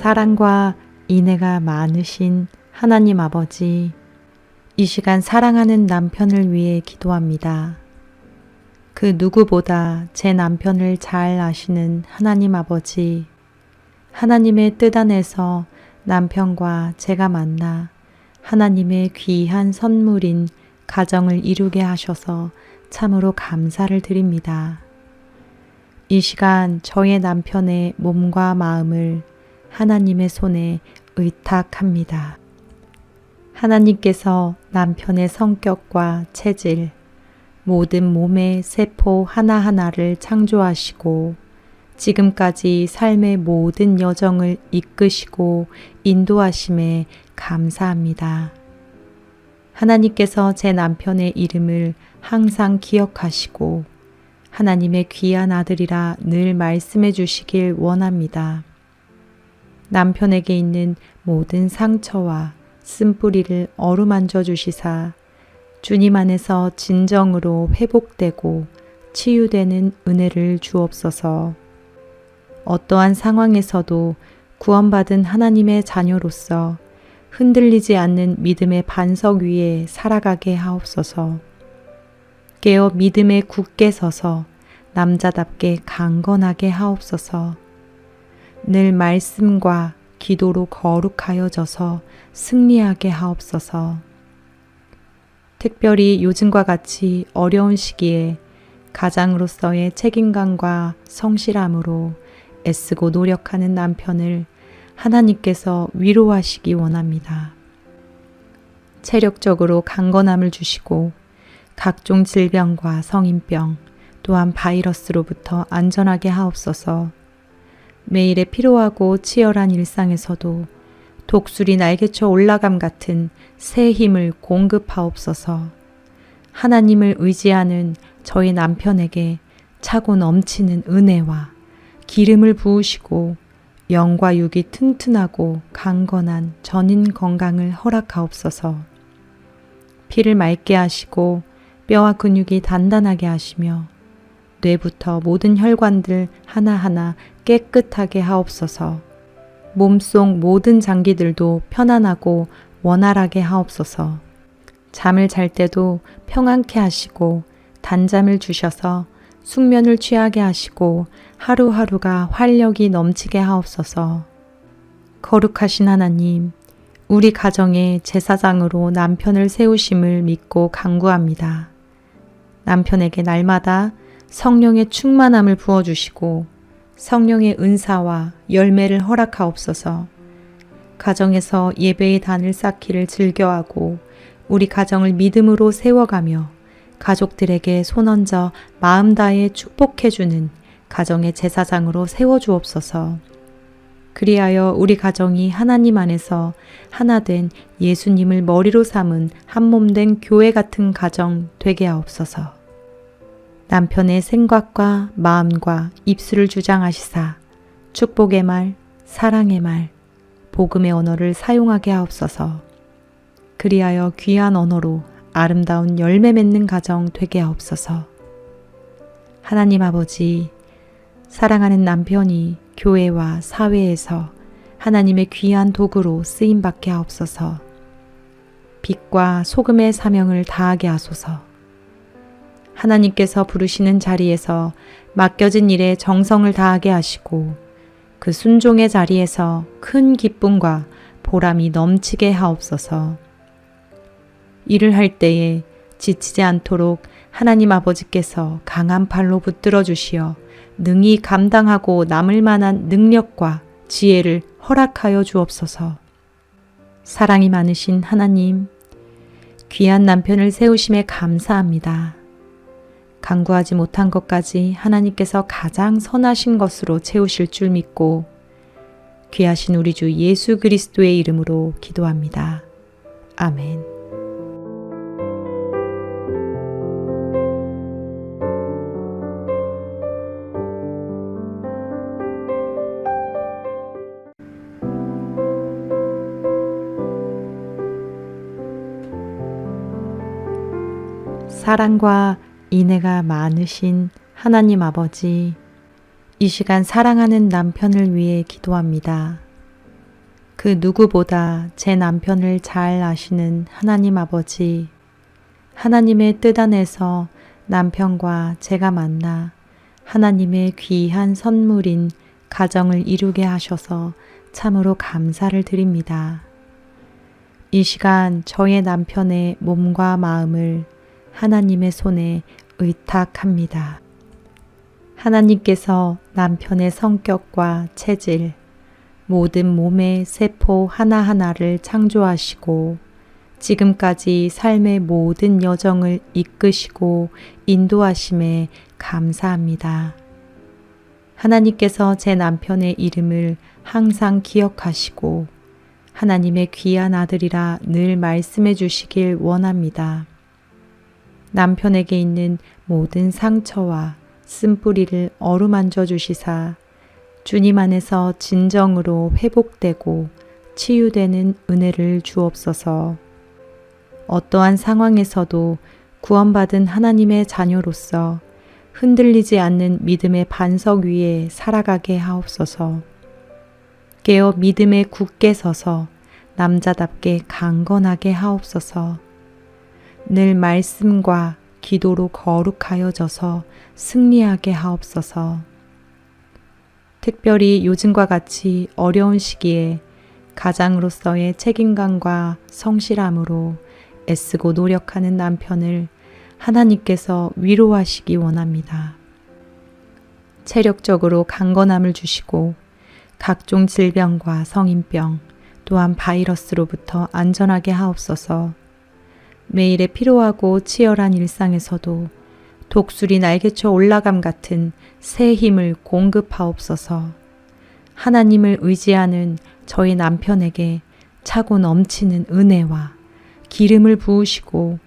사랑과 인애가 많으신 하나님 아버지, 이 시간 사랑하는 남편을 위해 기도합니다. 그 누구보다 제 남편을 잘 아시는 하나님 아버지, 하나님의 뜻 안에서 남편과 제가 만나 하나님의 귀한 선물인 가정을 이루게 하셔서 참으로 감사를 드립니다. 이 시간 저의 남편의 몸과 마음을 하나님의 손에 의탁합니다. 하나님께서 남편의 성격과 체질, 모든 몸의 세포 하나하나를 창조하시고 지금까지 삶의 모든 여정을 이끄시고 인도하심에 감사합니다. 하나님께서 제 남편의 이름을 항상 기억하시고 하나님의 귀한 아들이라 늘 말씀해 주시길 원합니다. 남편에게 있는 모든 상처와 쓴뿌리를 어루만져 주시사 주님 안에서 진정으로 회복되고 치유되는 은혜를 주옵소서. 어떠한 상황에서도 구원받은 하나님의 자녀로서 흔들리지 않는 믿음의 반석 위에 살아가게 하옵소서. 깨어 믿음에 굳게 서서 남자답게 강건하게 하옵소서. 늘 말씀과 기도로 거룩하여져서 승리하게 하옵소서. 특별히 요즘과 같이 어려운 시기에 가장으로서의 책임감과 성실함으로 애쓰고 노력하는 남편을 하나님께서 위로하시기 원합니다. 체력적으로 강건함을 주시고 각종 질병과 성인병 또한 바이러스로부터 안전하게 하옵소서. 매일의 피로하고 치열한 일상에서도 독수리 날개쳐 올라감 같은 새 힘을 공급하옵소서. 하나님을 의지하는 저희 남편에게 차고 넘치는 은혜와 기름을 부으시고 영과 육이 튼튼하고 강건한 전인 건강을 허락하옵소서. 피를 맑게 하시고 뼈와 근육이 단단하게 하시며 뇌부터 모든 혈관들 하나하나 깨끗하게 하옵소서. 몸속 모든 장기들도 편안하고 원활하게 하옵소서. 잠을 잘 때도 평안케 하시고 단잠을 주셔서 숙면을 취하게 하시고 하루하루가 활력이 넘치게 하옵소서. 거룩하신 하나님, 우리 가정의 제사장으로 남편을 세우심을 믿고 간구합니다. 남편에게 날마다 성령의 충만함을 부어주시고 성령의 은사와 열매를 허락하옵소서. 가정에서 예배의 단을 쌓기를 즐겨하고 우리 가정을 믿음으로 세워가며 가족들에게 손얹어 마음 다해 축복해주는 가정의 제사장으로 세워주옵소서. 그리하여 우리 가정이 하나님 안에서 하나된 예수님을 머리로 삼은 한몸된 교회 같은 가정 되게 하옵소서. 남편의 생각과 마음과 입술을 주장하시사 축복의 말, 사랑의 말, 복음의 언어를 사용하게 하옵소서. 그리하여 귀한 언어로 아름다운 열매 맺는 가정 되게 하옵소서. 하나님 아버지, 사랑하는 남편이 교회와 사회에서 하나님의 귀한 도구로 쓰임받게 하옵소서. 빛과 소금의 사명을 다하게 하소서. 하나님께서 부르시는 자리에서 맡겨진 일에 정성을 다하게 하시고 그 순종의 자리에서 큰 기쁨과 보람이 넘치게 하옵소서. 일을 할 때에 지치지 않도록 하나님 아버지께서 강한 팔로 붙들어 주시어 능히 감당하고 남을 만한 능력과 지혜를 허락하여 주옵소서. 사랑이 많으신 하나님, 귀한 남편을 세우심에 감사합니다. 간구하지 못한 것까지 하나님께서 가장 선하신 것으로 채우실 줄 믿고 귀하신 우리 주 예수 그리스도의 이름으로 기도합니다. 아멘. 사랑과 인애가 많으신 하나님 아버지, 이 시간 사랑하는 남편을 위해 기도합니다. 그 누구보다 제 남편을 잘 아시는 하나님 아버지, 하나님의 뜻 안에서 남편과 제가 만나 하나님의 귀한 선물인 가정을 이루게 하셔서 참으로 감사를 드립니다. 이 시간 저의 남편의 몸과 마음을 하나님의 손에 의탁합니다. 하나님께서 남편의 성격과 체질, 모든 몸의 세포 하나하나를 창조하시고 지금까지 삶의 모든 여정을 이끄시고 인도하심에 감사합니다. 하나님께서 제 남편의 이름을 항상 기억하시고 하나님의 귀한 아들이라 늘 말씀해 주시길 원합니다. 남편에게 있는 모든 상처와 쓴뿌리를 어루만져 주시사 주님 안에서 진정으로 회복되고 치유되는 은혜를 주옵소서. 어떠한 상황에서도 구원받은 하나님의 자녀로서 흔들리지 않는 믿음의 반석 위에 살아가게 하옵소서. 깨어 믿음에 굳게 서서 남자답게 강건하게 하옵소서. 늘 말씀과 기도로 거룩하여져서 승리하게 하옵소서. 특별히 요즘과 같이 어려운 시기에 가장으로서의 책임감과 성실함으로 애쓰고 노력하는 남편을 하나님께서 위로하시기 원합니다. 체력적으로 강건함을 주시고 각종 질병과 성인병 또한 바이러스로부터 안전하게 하옵소서. 매일의 피로하고 치열한 일상에서도 독수리 날개쳐 올라감 같은 새 힘을 공급하옵소서. 하나님을 의지하는 저희 남편에게 차고 넘치는 은혜와 기름을 부으시고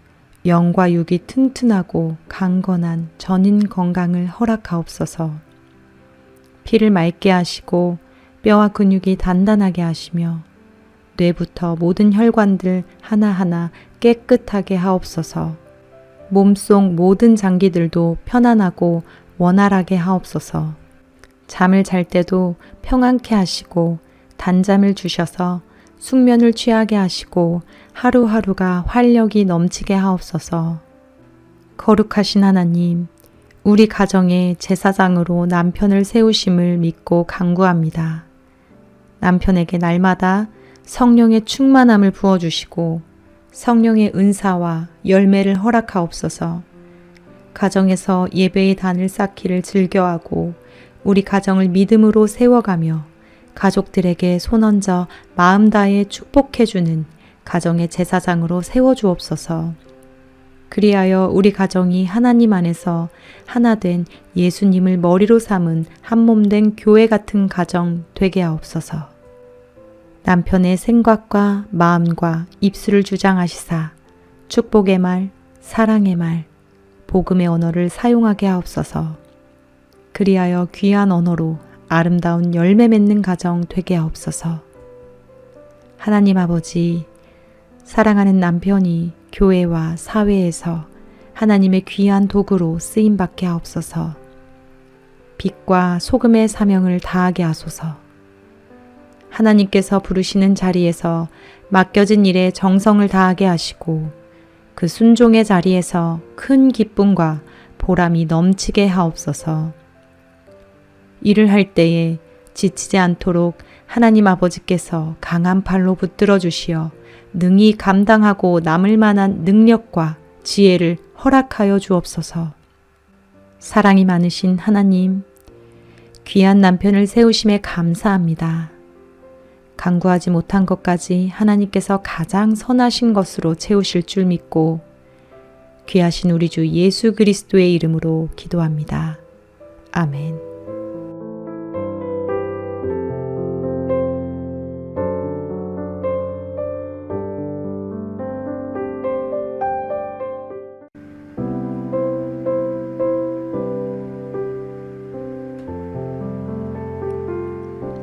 영과 육이 튼튼하고 강건한 전인 건강을 허락하옵소서. 피를 맑게 하시고 뼈와 근육이 단단하게 하시며 뇌부터 모든 혈관들 하나하나 깨끗하게 하옵소서. 몸속 모든 장기들도 편안하고 원활하게 하옵소서. 잠을 잘 때도 평안케 하시고 단잠을 주셔서 숙면을 취하게 하시고 하루하루가 활력이 넘치게 하옵소서. 거룩하신 하나님, 우리 가정의 제사장으로 남편을 세우심을 믿고 간구합니다. 남편에게 날마다 성령의 충만함을 부어주시고 성령의 은사와 열매를 허락하옵소서. 가정에서 예배의 단을 쌓기를 즐겨하고 우리 가정을 믿음으로 세워가며 가족들에게 손얹어 마음 다해 축복해주는 가정의 제사장으로 세워주옵소서. 그리하여 우리 가정이 하나님 안에서 하나된 예수님을 머리로 삼은 한몸된 교회 같은 가정 되게 하옵소서. 남편의 생각과 마음과 입술을 주장하시사 축복의 말, 사랑의 말, 복음의 언어를 사용하게 하옵소서. 그리하여 귀한 언어로 아름다운 열매 맺는 가정 되게 하옵소서. 하나님 아버지, 사랑하는 남편이 교회와 사회에서 하나님의 귀한 도구로 쓰임받게 하옵소서. 빛과 소금의 사명을 다하게 하소서. 하나님께서 부르시는 자리에서 맡겨진 일에 정성을 다하게 하시고 그 순종의 자리에서 큰 기쁨과 보람이 넘치게 하옵소서. 일을 할 때에 지치지 않도록 하나님 아버지께서 강한 팔로 붙들어 주시어 능히 감당하고 남을 만한 능력과 지혜를 허락하여 주옵소서. 사랑이 많으신 하나님, 귀한 남편을 세우심에 감사합니다. 간구하지 못한 것까지 하나님께서 가장 선하신 것으로 채우실 줄 믿고 귀하신 우리 주 예수 그리스도의 이름으로 기도합니다. 아멘.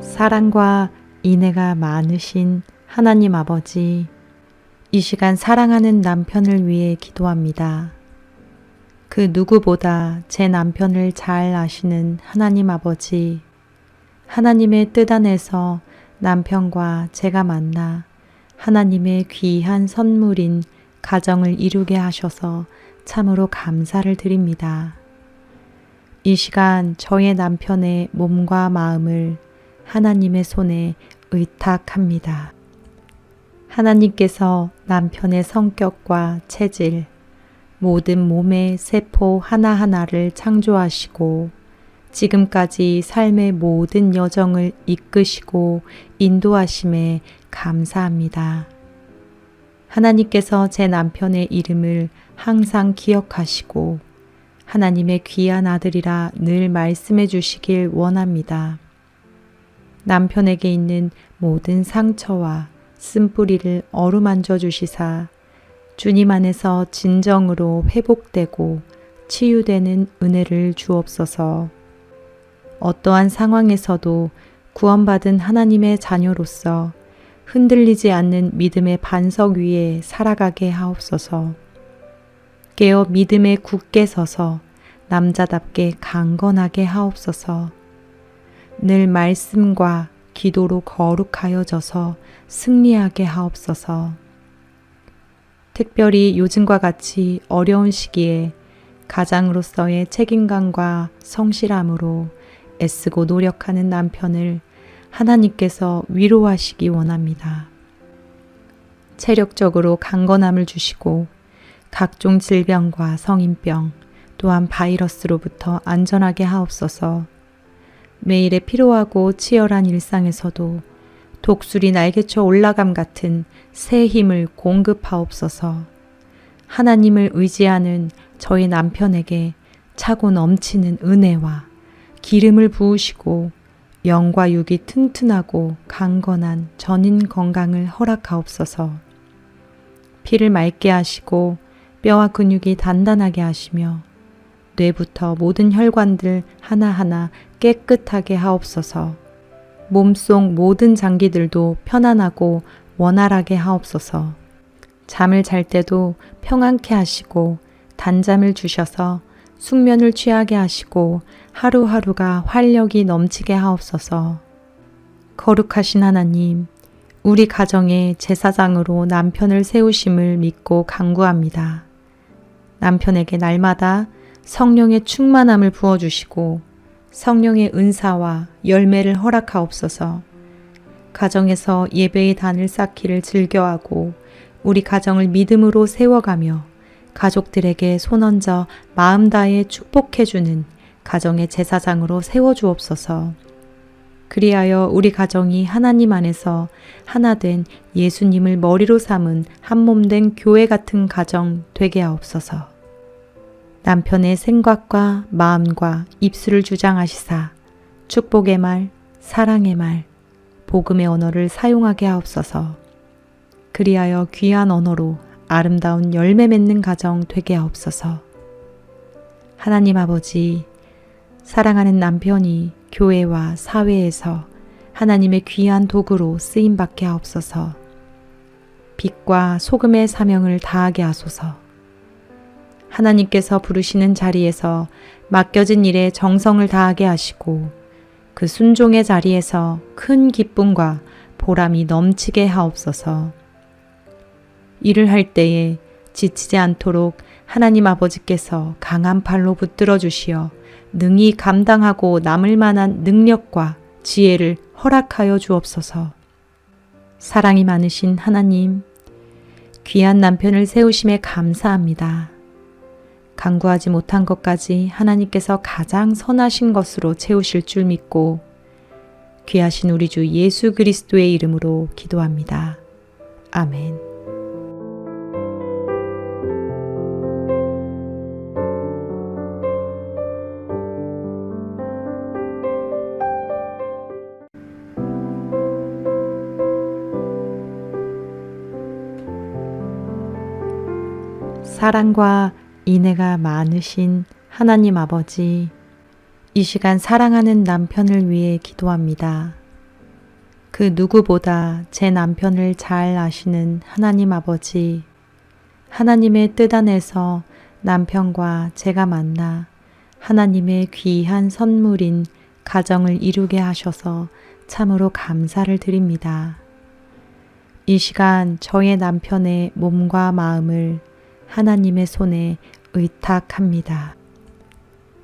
사랑과 인애가 많으신 하나님 아버지, 이 시간 사랑하는 남편을 위해 기도합니다. 그 누구보다 제 남편을 잘 아시는 하나님 아버지, 하나님의 뜻 안에서 남편과 제가 만나 하나님의 귀한 선물인 가정을 이루게 하셔서 참으로 감사를 드립니다. 이 시간 저의 남편의 몸과 마음을 하나님의 손에 의탁합니다. 하나님께서 남편의 성격과 체질, 모든 몸의 세포 하나하나를 창조하시고 지금까지 삶의 모든 여정을 이끄시고 인도하심에 감사합니다. 하나님께서 제 남편의 이름을 항상 기억하시고 하나님의 귀한 아들이라 늘 말씀해 주시길 원합니다. 남편에게 있는 모든 상처와 쓴뿌리를 어루만져 주시사 주님 안에서 진정으로 회복되고 치유되는 은혜를 주옵소서. 어떠한 상황에서도 구원받은 하나님의 자녀로서 흔들리지 않는 믿음의 반석 위에 살아가게 하옵소서. 깨어 믿음에 굳게 서서 남자답게 강건하게 하옵소서. 늘 말씀과 기도로 거룩하여져서 승리하게 하옵소서. 특별히 요즘과 같이 어려운 시기에 가장으로서의 책임감과 성실함으로 애쓰고 노력하는 남편을 하나님께서 위로하시기 원합니다. 체력적으로 강건함을 주시고 각종 질병과 성인병 또한 바이러스로부터 안전하게 하옵소서. 매일의 피로하고 치열한 일상에서도 독수리 날개쳐 올라감 같은 새 힘을 공급하옵소서. 하나님을 의지하는 저희 남편에게 차고 넘치는 은혜와 기름을 부으시고 영과 육이 튼튼하고 강건한 전인 건강을 허락하옵소서. 피를 맑게 하시고 뼈와 근육이 단단하게 하시며 뇌부터 모든 혈관들 하나하나 깨끗하게 하옵소서. 몸속 모든 장기들도 편안하고 원활하게 하옵소서. 잠을 잘 때도 평안케 하시고 단잠을 주셔서 숙면을 취하게 하시고 하루하루가 활력이 넘치게 하옵소서. 거룩하신 하나님, 우리 가정의 제사장으로 남편을 세우심을 믿고 간구합니다. 남편에게 날마다 성령의 충만함을 부어주시고 성령의 은사와 열매를 허락하옵소서. 가정에서 예배의 단을 쌓기를 즐겨하고 우리 가정을 믿음으로 세워가며 가족들에게 손얹어 마음 다해 축복해주는 가정의 제사장으로 세워주옵소서. 그리하여 우리 가정이 하나님 안에서 하나된 예수님을 머리로 삼은 한몸된 교회 같은 가정 되게 하옵소서. 남편의 생각과 마음과 입술을 주장하시사 축복의 말, 사랑의 말, 복음의 언어를 사용하게 하옵소서. 그리하여 귀한 언어로 아름다운 열매 맺는 가정 되게 하옵소서. 하나님 아버지, 사랑하는 남편이 교회와 사회에서 하나님의 귀한 도구로 쓰임받게 하옵소서. 빛과 소금의 사명을 다하게 하소서. 하나님께서 부르시는 자리에서 맡겨진 일에 정성을 다하게 하시고 그 순종의 자리에서 큰 기쁨과 보람이 넘치게 하옵소서. 일을 할 때에 지치지 않도록 하나님 아버지께서 강한 팔로 붙들어 주시어 능히 감당하고 남을 만한 능력과 지혜를 허락하여 주옵소서. 사랑이 많으신 하나님, 귀한 남편을 세우심에 감사합니다. 간구하지 못한 것까지 하나님께서 가장 선하신 것으로 채우실 줄 믿고 귀하신 우리 주 예수 그리스도의 이름으로 기도합니다. 아멘. 사랑과 인애가 많으신 하나님 아버지, 이 시간 사랑하는 남편을 위해 기도합니다. 그 누구보다 제 남편을 잘 아시는 하나님 아버지, 하나님의 뜻 안에서 남편과 제가 만나 하나님의 귀한 선물인 가정을 이루게 하셔서 참으로 감사를 드립니다. 이 시간 저의 남편의 몸과 마음을 하나님의 손에 의탁합니다.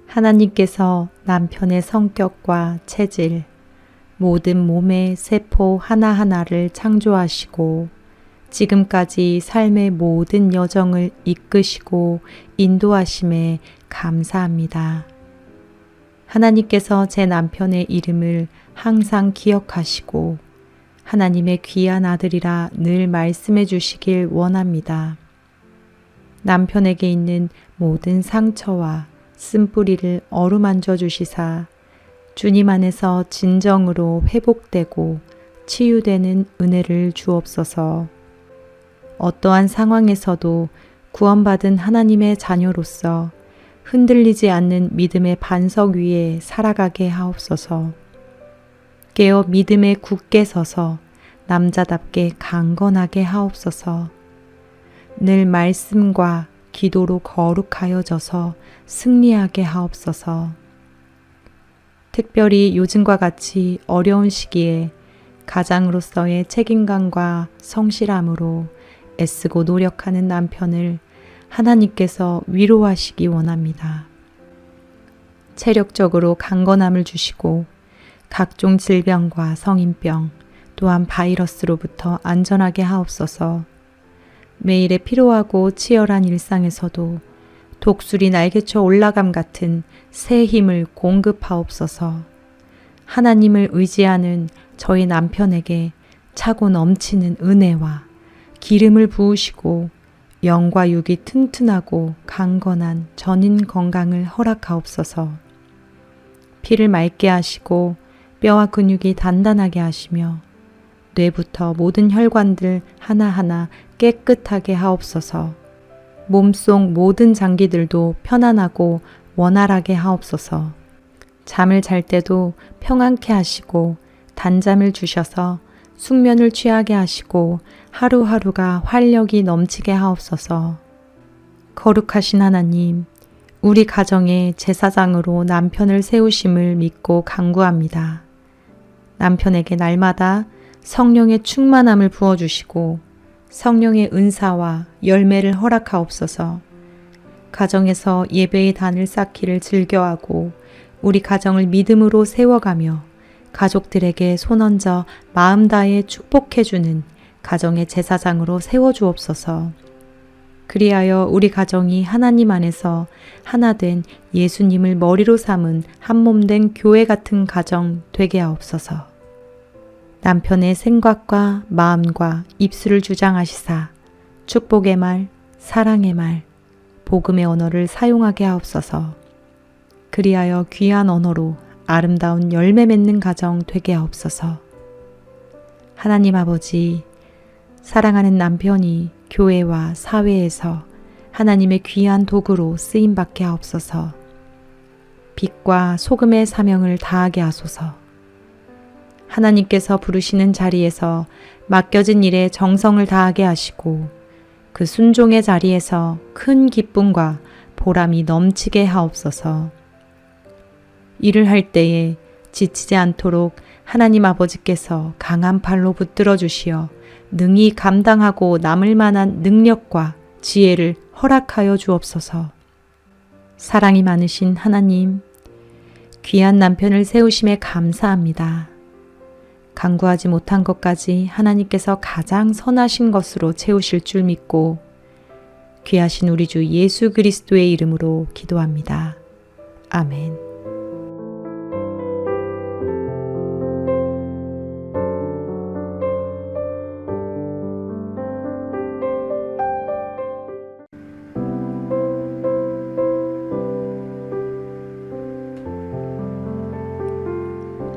하나님께서 남편의 성격과 체질, 모든 몸의 세포 하나하나를 창조하시고 지금까지 삶의 모든 여정을 이끄시고 인도하심에 감사합니다. 하나님께서 제 남편의 이름을 항상 기억하시고 하나님의 귀한 아들이라 늘 말씀해 주시길 원합니다. 남편에게 있는 모든 상처와 쓴뿌리를 어루만져 주시사 주님 안에서 진정으로 회복되고 치유되는 은혜를 주옵소서. 어떠한 상황에서도 구원받은 하나님의 자녀로서 흔들리지 않는 믿음의 반석 위에 살아가게 하옵소서. 깨어 믿음에 굳게 서서 남자답게 강건하게 하옵소서. 늘 말씀과 기도로 거룩하여져서 승리하게 하옵소서. 특별히 요즘과 같이 어려운 시기에 가장으로서의 책임감과 성실함으로 애쓰고 노력하는 남편을 하나님께서 위로하시기 원합니다. 체력적으로 강건함을 주시고 각종 질병과 성인병 또한 바이러스로부터 안전하게 하옵소서. 매일의 피로하고 치열한 일상에서도 독수리 날개쳐 올라감 같은 새 힘을 공급하옵소서. 하나님을 의지하는 저희 남편에게 차고 넘치는 은혜와 기름을 부으시고 영과 육이 튼튼하고 강건한 전인 건강을 허락하옵소서. 피를 맑게 하시고 뼈와 근육이 단단하게 하시며 뇌부터 모든 혈관들 하나하나 깨끗하게 하옵소서. 몸속 모든 장기들도 편안하고 원활하게 하옵소서. 잠을 잘 때도 평안케 하시고 단잠을 주셔서 숙면을 취하게 하시고 하루하루가 활력이 넘치게 하옵소서. 거룩하신 하나님, 우리 가정의 제사장으로 남편을 세우심을 믿고 간구합니다. 남편에게 날마다 성령의 충만함을 부어주시고 성령의 은사와 열매를 허락하옵소서. 가정에서 예배의 단을 쌓기를 즐겨하고 우리 가정을 믿음으로 세워가며 가족들에게 손얹어 마음 다해 축복해주는 가정의 제사장으로 세워주옵소서. 그리하여 우리 가정이 하나님 안에서 하나 된 예수님을 머리로 삼은 한 몸 된 교회 같은 가정 되게 하옵소서. 남편의 생각과 마음과 입술을 주장하시사 축복의 말, 사랑의 말, 복음의 언어를 사용하게 하옵소서. 그리하여 귀한 언어로 아름다운 열매 맺는 가정 되게 하옵소서. 하나님 아버지, 사랑하는 남편이 교회와 사회에서 하나님의 귀한 도구로 쓰임받게 하옵소서. 빛과 소금의 사명을 다하게 하소서. 하나님께서 부르시는 자리에서 맡겨진 일에 정성을 다하게 하시고 그 순종의 자리에서 큰 기쁨과 보람이 넘치게 하옵소서. 일을 할 때에 지치지 않도록 하나님 아버지께서 강한 팔로 붙들어 주시어 능히 감당하고 남을 만한 능력과 지혜를 허락하여 주옵소서. 사랑이 많으신 하나님, 귀한 남편을 세우심에 감사합니다. 간구하지 못한 것까지 하나님께서 가장 선하신 것으로 채우실 줄 믿고 귀하신 우리 주 예수 그리스도의 이름으로 기도합니다. 아멘.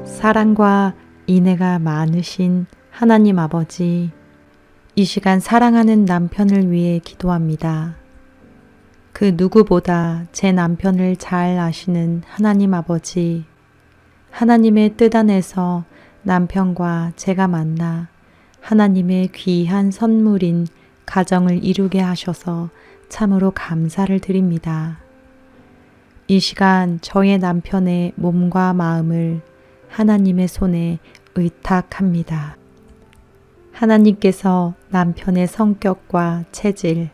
사랑과 인애가 많으신 하나님 아버지, 이 시간 사랑하는 남편을 위해 기도합니다. 그 누구보다 제 남편을 잘 아시는 하나님 아버지, 하나님의 뜻 안에서 남편과 제가 만나 하나님의 귀한 선물인 가정을 이루게 하셔서 참으로 감사를 드립니다. 이 시간 저의 남편의 몸과 마음을 하나님의 손에 의탁합니다. 하나님께서 남편의 성격과 체질,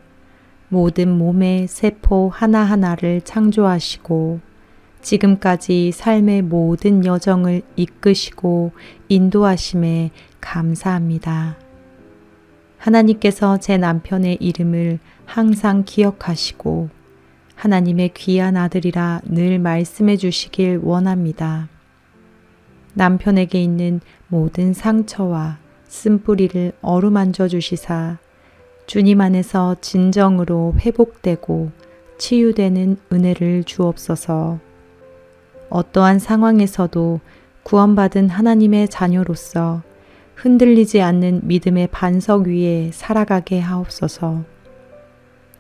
모든 몸의 세포 하나하나를 창조하시고 지금까지 삶의 모든 여정을 이끄시고 인도하심에 감사합니다. 하나님께서 제 남편의 이름을 항상 기억하시고 하나님의 귀한 아들이라 늘 말씀해 주시길 원합니다. 남편에게 있는 모든 상처와 쓴뿌리를 어루만져 주시사 주님 안에서 진정으로 회복되고 치유되는 은혜를 주옵소서. 어떠한 상황에서도 구원받은 하나님의 자녀로서 흔들리지 않는 믿음의 반석 위에 살아가게 하옵소서.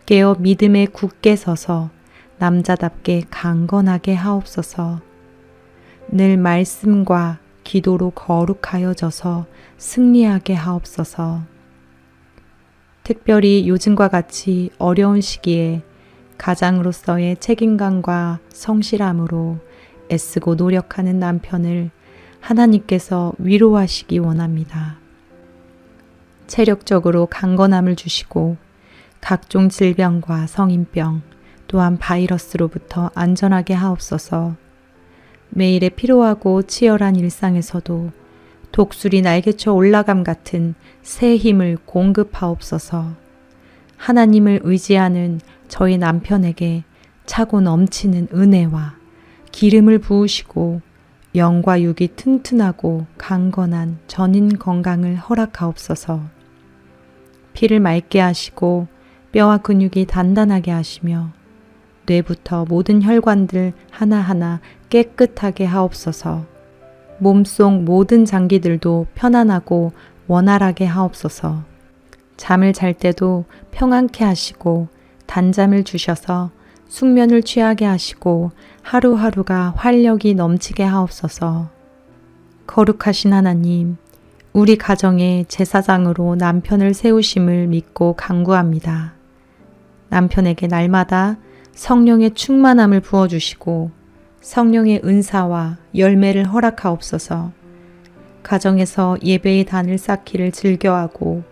깨어 믿음에 굳게 서서 남자답게 강건하게 하옵소서. 늘 말씀과 기도로 거룩하여져서 승리하게 하옵소서. 특별히 요즘과 같이 어려운 시기에 가장으로서의 책임감과 성실함으로 애쓰고 노력하는 남편을 하나님께서 위로하시기 원합니다. 체력적으로 강건함을 주시고 각종 질병과 성인병 또한 바이러스로부터 안전하게 하옵소서. 매일의 피로하고 치열한 일상에서도 독수리 날개쳐 올라감 같은 새 힘을 공급하옵소서. 하나님을 의지하는 저희 남편에게 차고 넘치는 은혜와 기름을 부으시고 영과 육이 튼튼하고 강건한 전인 건강을 허락하옵소서. 피를 맑게 하시고 뼈와 근육이 단단하게 하시며 뇌부터 모든 혈관들 하나하나 깨끗하게 하옵소서. 몸속 모든 장기들도 편안하고 원활하게 하옵소서. 잠을 잘 때도 평안케 하시고 단잠을 주셔서 숙면을 취하게 하시고 하루하루가 활력이 넘치게 하옵소서. 거룩하신 하나님, 우리 가정의 제사장으로 남편을 세우심을 믿고 간구합니다. 남편에게 날마다 성령의 충만함을 부어주시고 성령의 은사와 열매를 허락하옵소서. 가정에서 예배의 단을 쌓기를 즐겨하고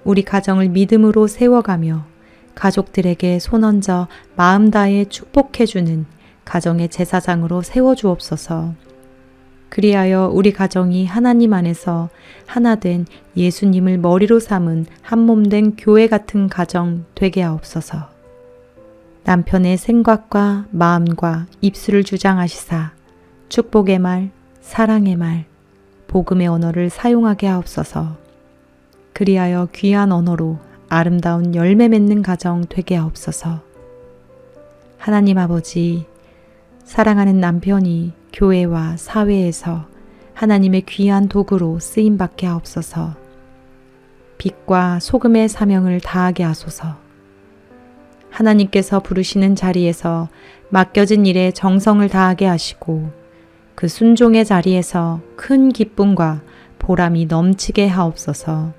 우리 가정을 믿음으로 세워가며 가족들에게 손얹어 마음 다해 축복해주는 가정의 제사장으로 세워주옵소서. 그리하여 우리 가정이 하나님 안에서 하나된 예수님을 머리로 삼은 한몸된 교회 같은 가정 되게 하옵소서. 남편의 생각과 마음과 입술을 주장하시사 축복의 말, 사랑의 말, 복음의 언어를 사용하게 하옵소서. 그리하여 귀한 언어로 아름다운 열매 맺는 가정 되게 하옵소서. 하나님 아버지, 사랑하는 남편이 교회와 사회에서 하나님의 귀한 도구로 쓰임받게 하옵소서. 빛과 소금의 사명을 다하게 하소서. 하나님께서 부르시는 자리에서 맡겨진 일에 정성을 다하게 하시고 그 순종의 자리에서 큰 기쁨과 보람이 넘치게 하옵소서.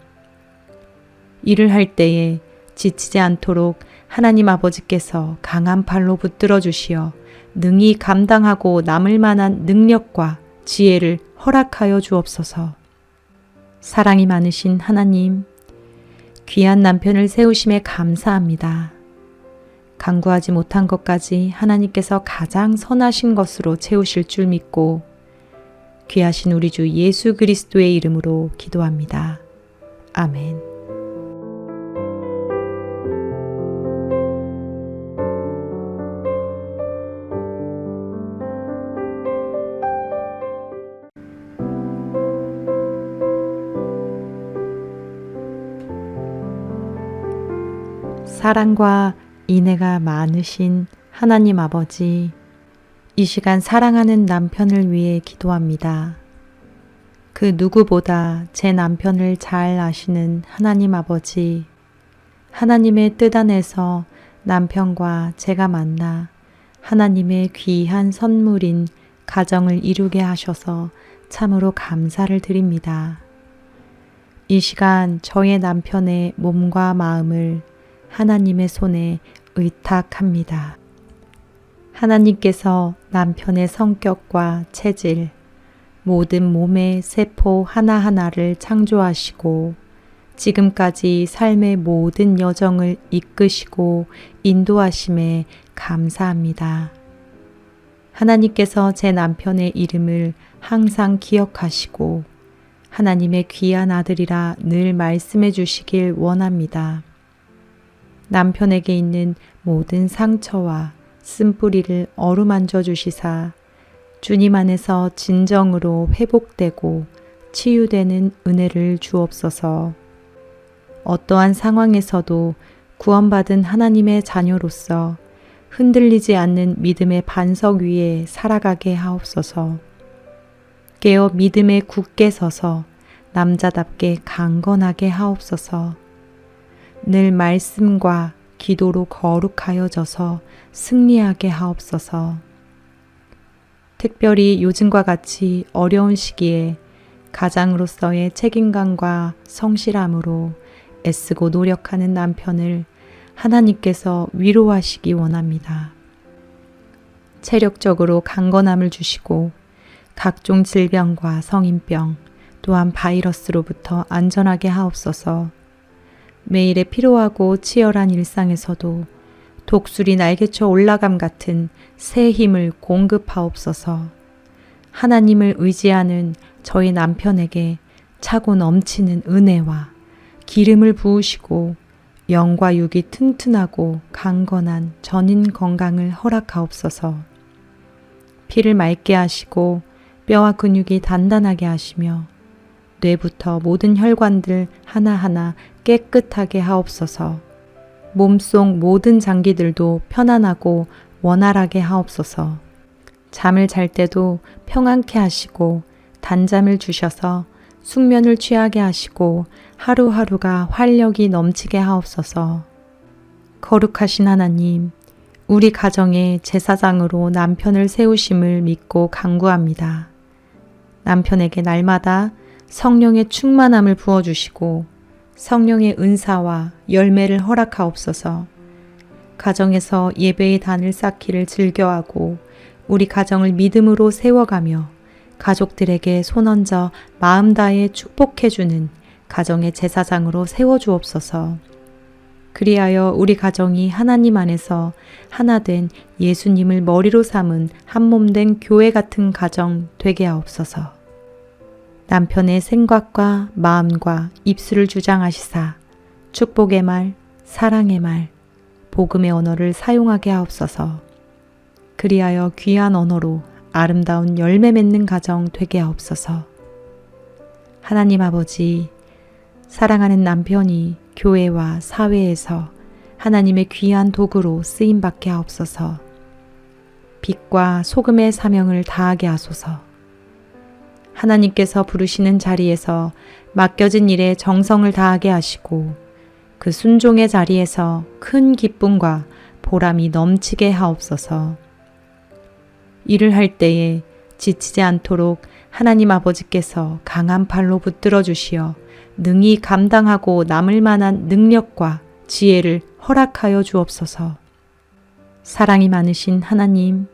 일을 할 때에 지치지 않도록 하나님 아버지께서 강한 팔로 붙들어 주시어 능히 감당하고 남을 만한 능력과 지혜를 허락하여 주옵소서. 사랑이 많으신 하나님, 귀한 남편을 세우심에 감사합니다. 간구하지 못한 것까지 하나님께서 가장 선하신 것으로 채우실 줄 믿고 귀하신 우리 주 예수 그리스도의 이름으로 기도합니다. 아멘. 사랑과 인애가 많으신 하나님 아버지, 이 시간 사랑하는 남편을 위해 기도합니다. 그 누구보다 제 남편을 잘 아시는 하나님 아버지, 하나님의 뜻 안에서 남편과 제가 만나 하나님의 귀한 선물인 가정을 이루게 하셔서 참으로 감사를 드립니다. 이 시간 저의 남편의 몸과 마음을 하나님의 손에 의탁합니다. 하나님께서 남편의 성격과 체질, 모든 몸의 세포 하나하나를 창조하시고 지금까지 삶의 모든 여정을 이끄시고 인도하심에 감사합니다. 하나님께서 제 남편의 이름을 항상 기억하시고 하나님의 귀한 아들이라 늘 말씀해 주시길 원합니다. 남편에게 있는 모든 상처와 쓴뿌리를 어루만져 주시사 주님 안에서 진정으로 회복되고 치유되는 은혜를 주옵소서. 어떠한 상황에서도 구원받은 하나님의 자녀로서 흔들리지 않는 믿음의 반석 위에 살아가게 하옵소서. 깨어 믿음에 굳게 서서 남자답게 강건하게 하옵소서. 늘 말씀과 기도로 거룩하여져서 승리하게 하옵소서. 특별히 요즘과 같이 어려운 시기에 가장으로서의 책임감과 성실함으로 애쓰고 노력하는 남편을 하나님께서 위로하시기 원합니다. 체력적으로 강건함을 주시고 각종 질병과 성인병 또한 바이러스로부터 안전하게 하옵소서. 매일의 피로하고 치열한 일상에서도 독수리 날개쳐 올라감 같은 새 힘을 공급하옵소서. 하나님을 의지하는 저희 남편에게 차고 넘치는 은혜와 기름을 부으시고 영과 육이 튼튼하고 강건한 전인 건강을 허락하옵소서. 피를 맑게 하시고 뼈와 근육이 단단하게 하시며 뇌부터 모든 혈관들 하나하나 깨끗하게 하옵소서. 몸속 모든 장기들도 편안하고 원활하게 하옵소서. 잠을 잘 때도 평안케 하시고 단잠을 주셔서 숙면을 취하게 하시고 하루하루가 활력이 넘치게 하옵소서. 거룩하신 하나님, 우리 가정의 제사장으로 남편을 세우심을 믿고 간구합니다. 남편에게 날마다 성령의 충만함을 부어주시고 성령의 은사와 열매를 허락하옵소서. 가정에서 예배의 단을 쌓기를 즐겨하고 우리 가정을 믿음으로 세워가며 가족들에게 손얹어 마음 다해 축복해주는 가정의 제사장으로 세워주옵소서. 그리하여 우리 가정이 하나님 안에서 하나된 예수님을 머리로 삼은 한몸된 교회 같은 가정 되게 하옵소서. 남편의 생각과 마음과 입술을 주장하시사 축복의 말, 사랑의 말, 복음의 언어를 사용하게 하옵소서. 그리하여 귀한 언어로 아름다운 열매 맺는 가정 되게 하옵소서. 하나님 아버지, 사랑하는 남편이 교회와 사회에서 하나님의 귀한 도구로 쓰임받게 하옵소서. 빛과 소금의 사명을 다하게 하소서. 하나님께서 부르시는 자리에서 맡겨진 일에 정성을 다하게 하시고 그 순종의 자리에서 큰 기쁨과 보람이 넘치게 하옵소서. 일을 할 때에 지치지 않도록 하나님 아버지께서 강한 팔로 붙들어 주시어 능히 감당하고 남을 만한 능력과 지혜를 허락하여 주옵소서. 사랑이 많으신 하나님,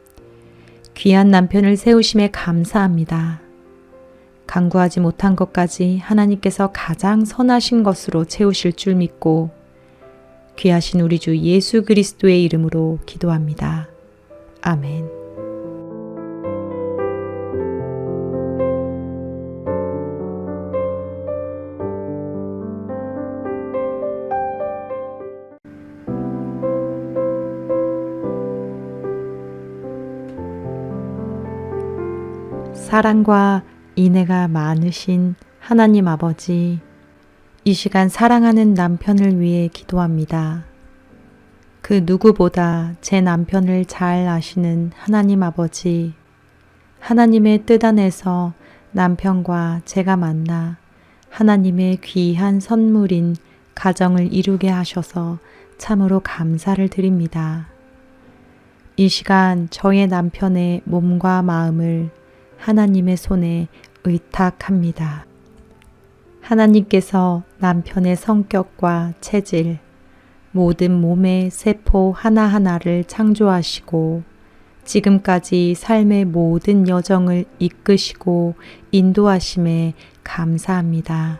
귀한 남편을 세우심에 감사합니다. 간구하지 못한 것까지 하나님께서 가장 선하신 것으로 채우실 줄 믿고 귀하신 우리 주 예수 그리스도의 이름으로 기도합니다. 아멘. 사랑과 인애가 많으신 하나님 아버지, 이 시간 사랑하는 남편을 위해 기도합니다. 그 누구보다 제 남편을 잘 아시는 하나님 아버지, 하나님의 뜻 안에서 남편과 제가 만나 하나님의 귀한 선물인 가정을 이루게 하셔서 참으로 감사를 드립니다. 이 시간 저의 남편의 몸과 마음을 하나님의 손에 의탁합니다. 하나님께서 남편의 성격과 체질, 모든 몸의 세포 하나하나를 창조하시고 지금까지 삶의 모든 여정을 이끄시고 인도하심에 감사합니다.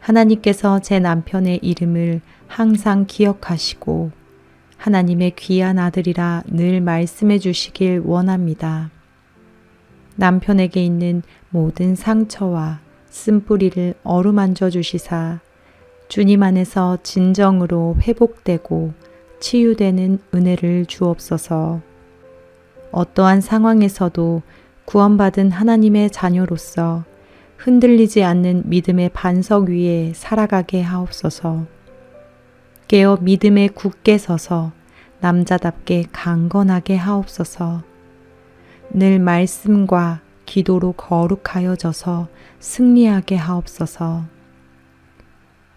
하나님께서 제 남편의 이름을 항상 기억하시고 하나님의 귀한 아들이라 늘 말씀해 주시길 원합니다. 남편에게 있는 모든 상처와 쓴뿌리를 어루만져 주시사 주님 안에서 진정으로 회복되고 치유되는 은혜를 주옵소서. 어떠한 상황에서도 구원받은 하나님의 자녀로서 흔들리지 않는 믿음의 반석 위에 살아가게 하옵소서. 깨어 믿음에 굳게 서서 남자답게 강건하게 하옵소서. 늘 말씀과 기도로 거룩하여져서 승리하게 하옵소서.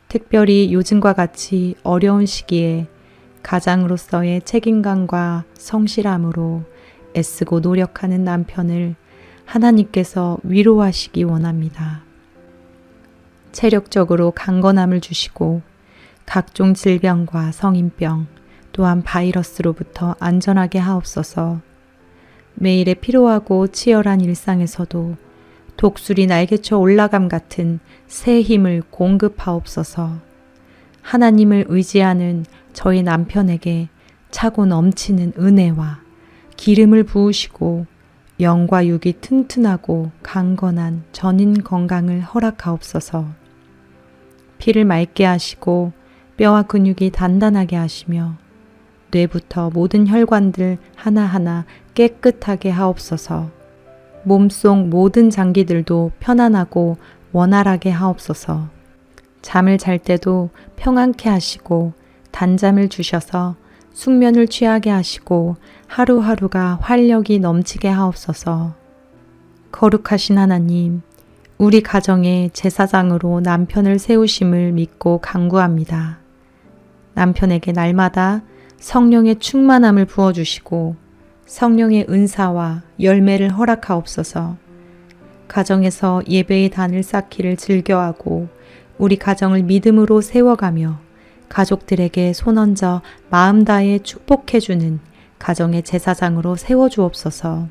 특별히 요즘과 같이 어려운 시기에 가장으로서의 책임감과 성실함으로 애쓰고 노력하는 남편을 하나님께서 위로하시기 원합니다. 체력적으로 강건함을 주시고 각종 질병과 성인병 또한 바이러스로부터 안전하게 하옵소서. 매일의 피로하고 치열한 일상에서도 독수리 날개쳐 올라감 같은 새 힘을 공급하옵소서. 하나님을 의지하는 저희 남편에게 차고 넘치는 은혜와 기름을 부으시고 영과 육이 튼튼하고 강건한 전인 건강을 허락하옵소서. 피를 맑게 하시고 뼈와 근육이 단단하게 하시며 뇌부터 모든 혈관들 하나하나 깨끗하게 하옵소서. 몸속 모든 장기들도 편안하고 원활하게 하옵소서. 잠을 잘 때도 평안케 하시고 단잠을 주셔서 숙면을 취하게 하시고 하루하루가 활력이 넘치게 하옵소서. 거룩하신 하나님, 우리 가정의 제사장으로 남편을 세우심을 믿고 간구합니다. 남편에게 날마다 성령의 충만함을 부어주시고 성령의 은사와 열매를 허락하옵소서. 가정에서 예배의 단을 쌓기를 즐겨하고 우리 가정을 믿음으로 세워가며 가족들에게 손얹어 마음 다해 축복해주는 가정의 제사장으로 세워주옵소서.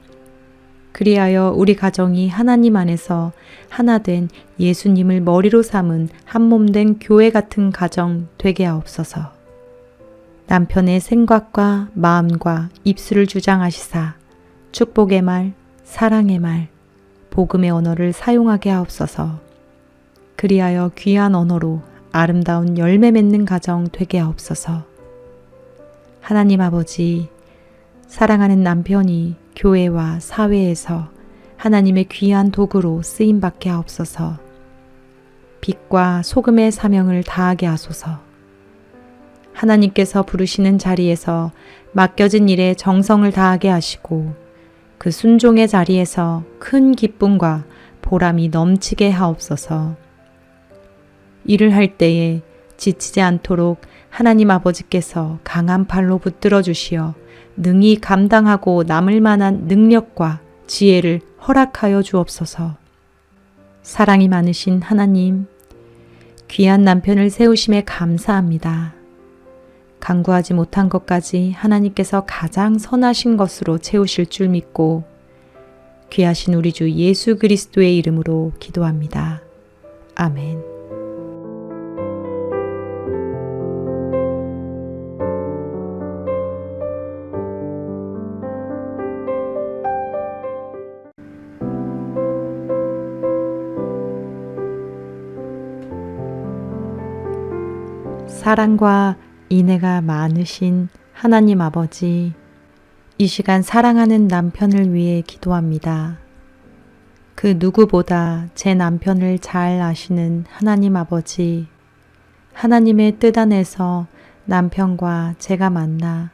그리하여 우리 가정이 하나님 안에서 하나된 예수님을 머리로 삼은 한몸된 교회 같은 가정 되게 하옵소서. 남편의 생각과 마음과 입술을 주장하시사 축복의 말, 사랑의 말, 복음의 언어를 사용하게 하옵소서. 그리하여 귀한 언어로 아름다운 열매 맺는 가정 되게 하옵소서. 하나님 아버지, 사랑하는 남편이 교회와 사회에서 하나님의 귀한 도구로 쓰임받게 하옵소서. 빛과 소금의 사명을 다하게 하소서. 하나님께서 부르시는 자리에서 맡겨진 일에 정성을 다하게 하시고 그 순종의 자리에서 큰 기쁨과 보람이 넘치게 하옵소서. 일을 할 때에 지치지 않도록 하나님 아버지께서 강한 팔로 붙들어 주시어 능히 감당하고 남을 만한 능력과 지혜를 허락하여 주옵소서. 사랑이 많으신 하나님, 귀한 남편을 세우심에 감사합니다. 간구하지 못한 것까지 하나님께서 가장 선하신 것으로 채우실 줄 믿고 귀하신 우리 주 예수 그리스도의 이름으로 기도합니다. 아멘. 사랑과 인애가 많으신 하나님 아버지, 이 시간 사랑하는 남편을 위해 기도합니다. 그 누구보다 제 남편을 잘 아시는 하나님 아버지, 하나님의 뜻 안에서 남편과 제가 만나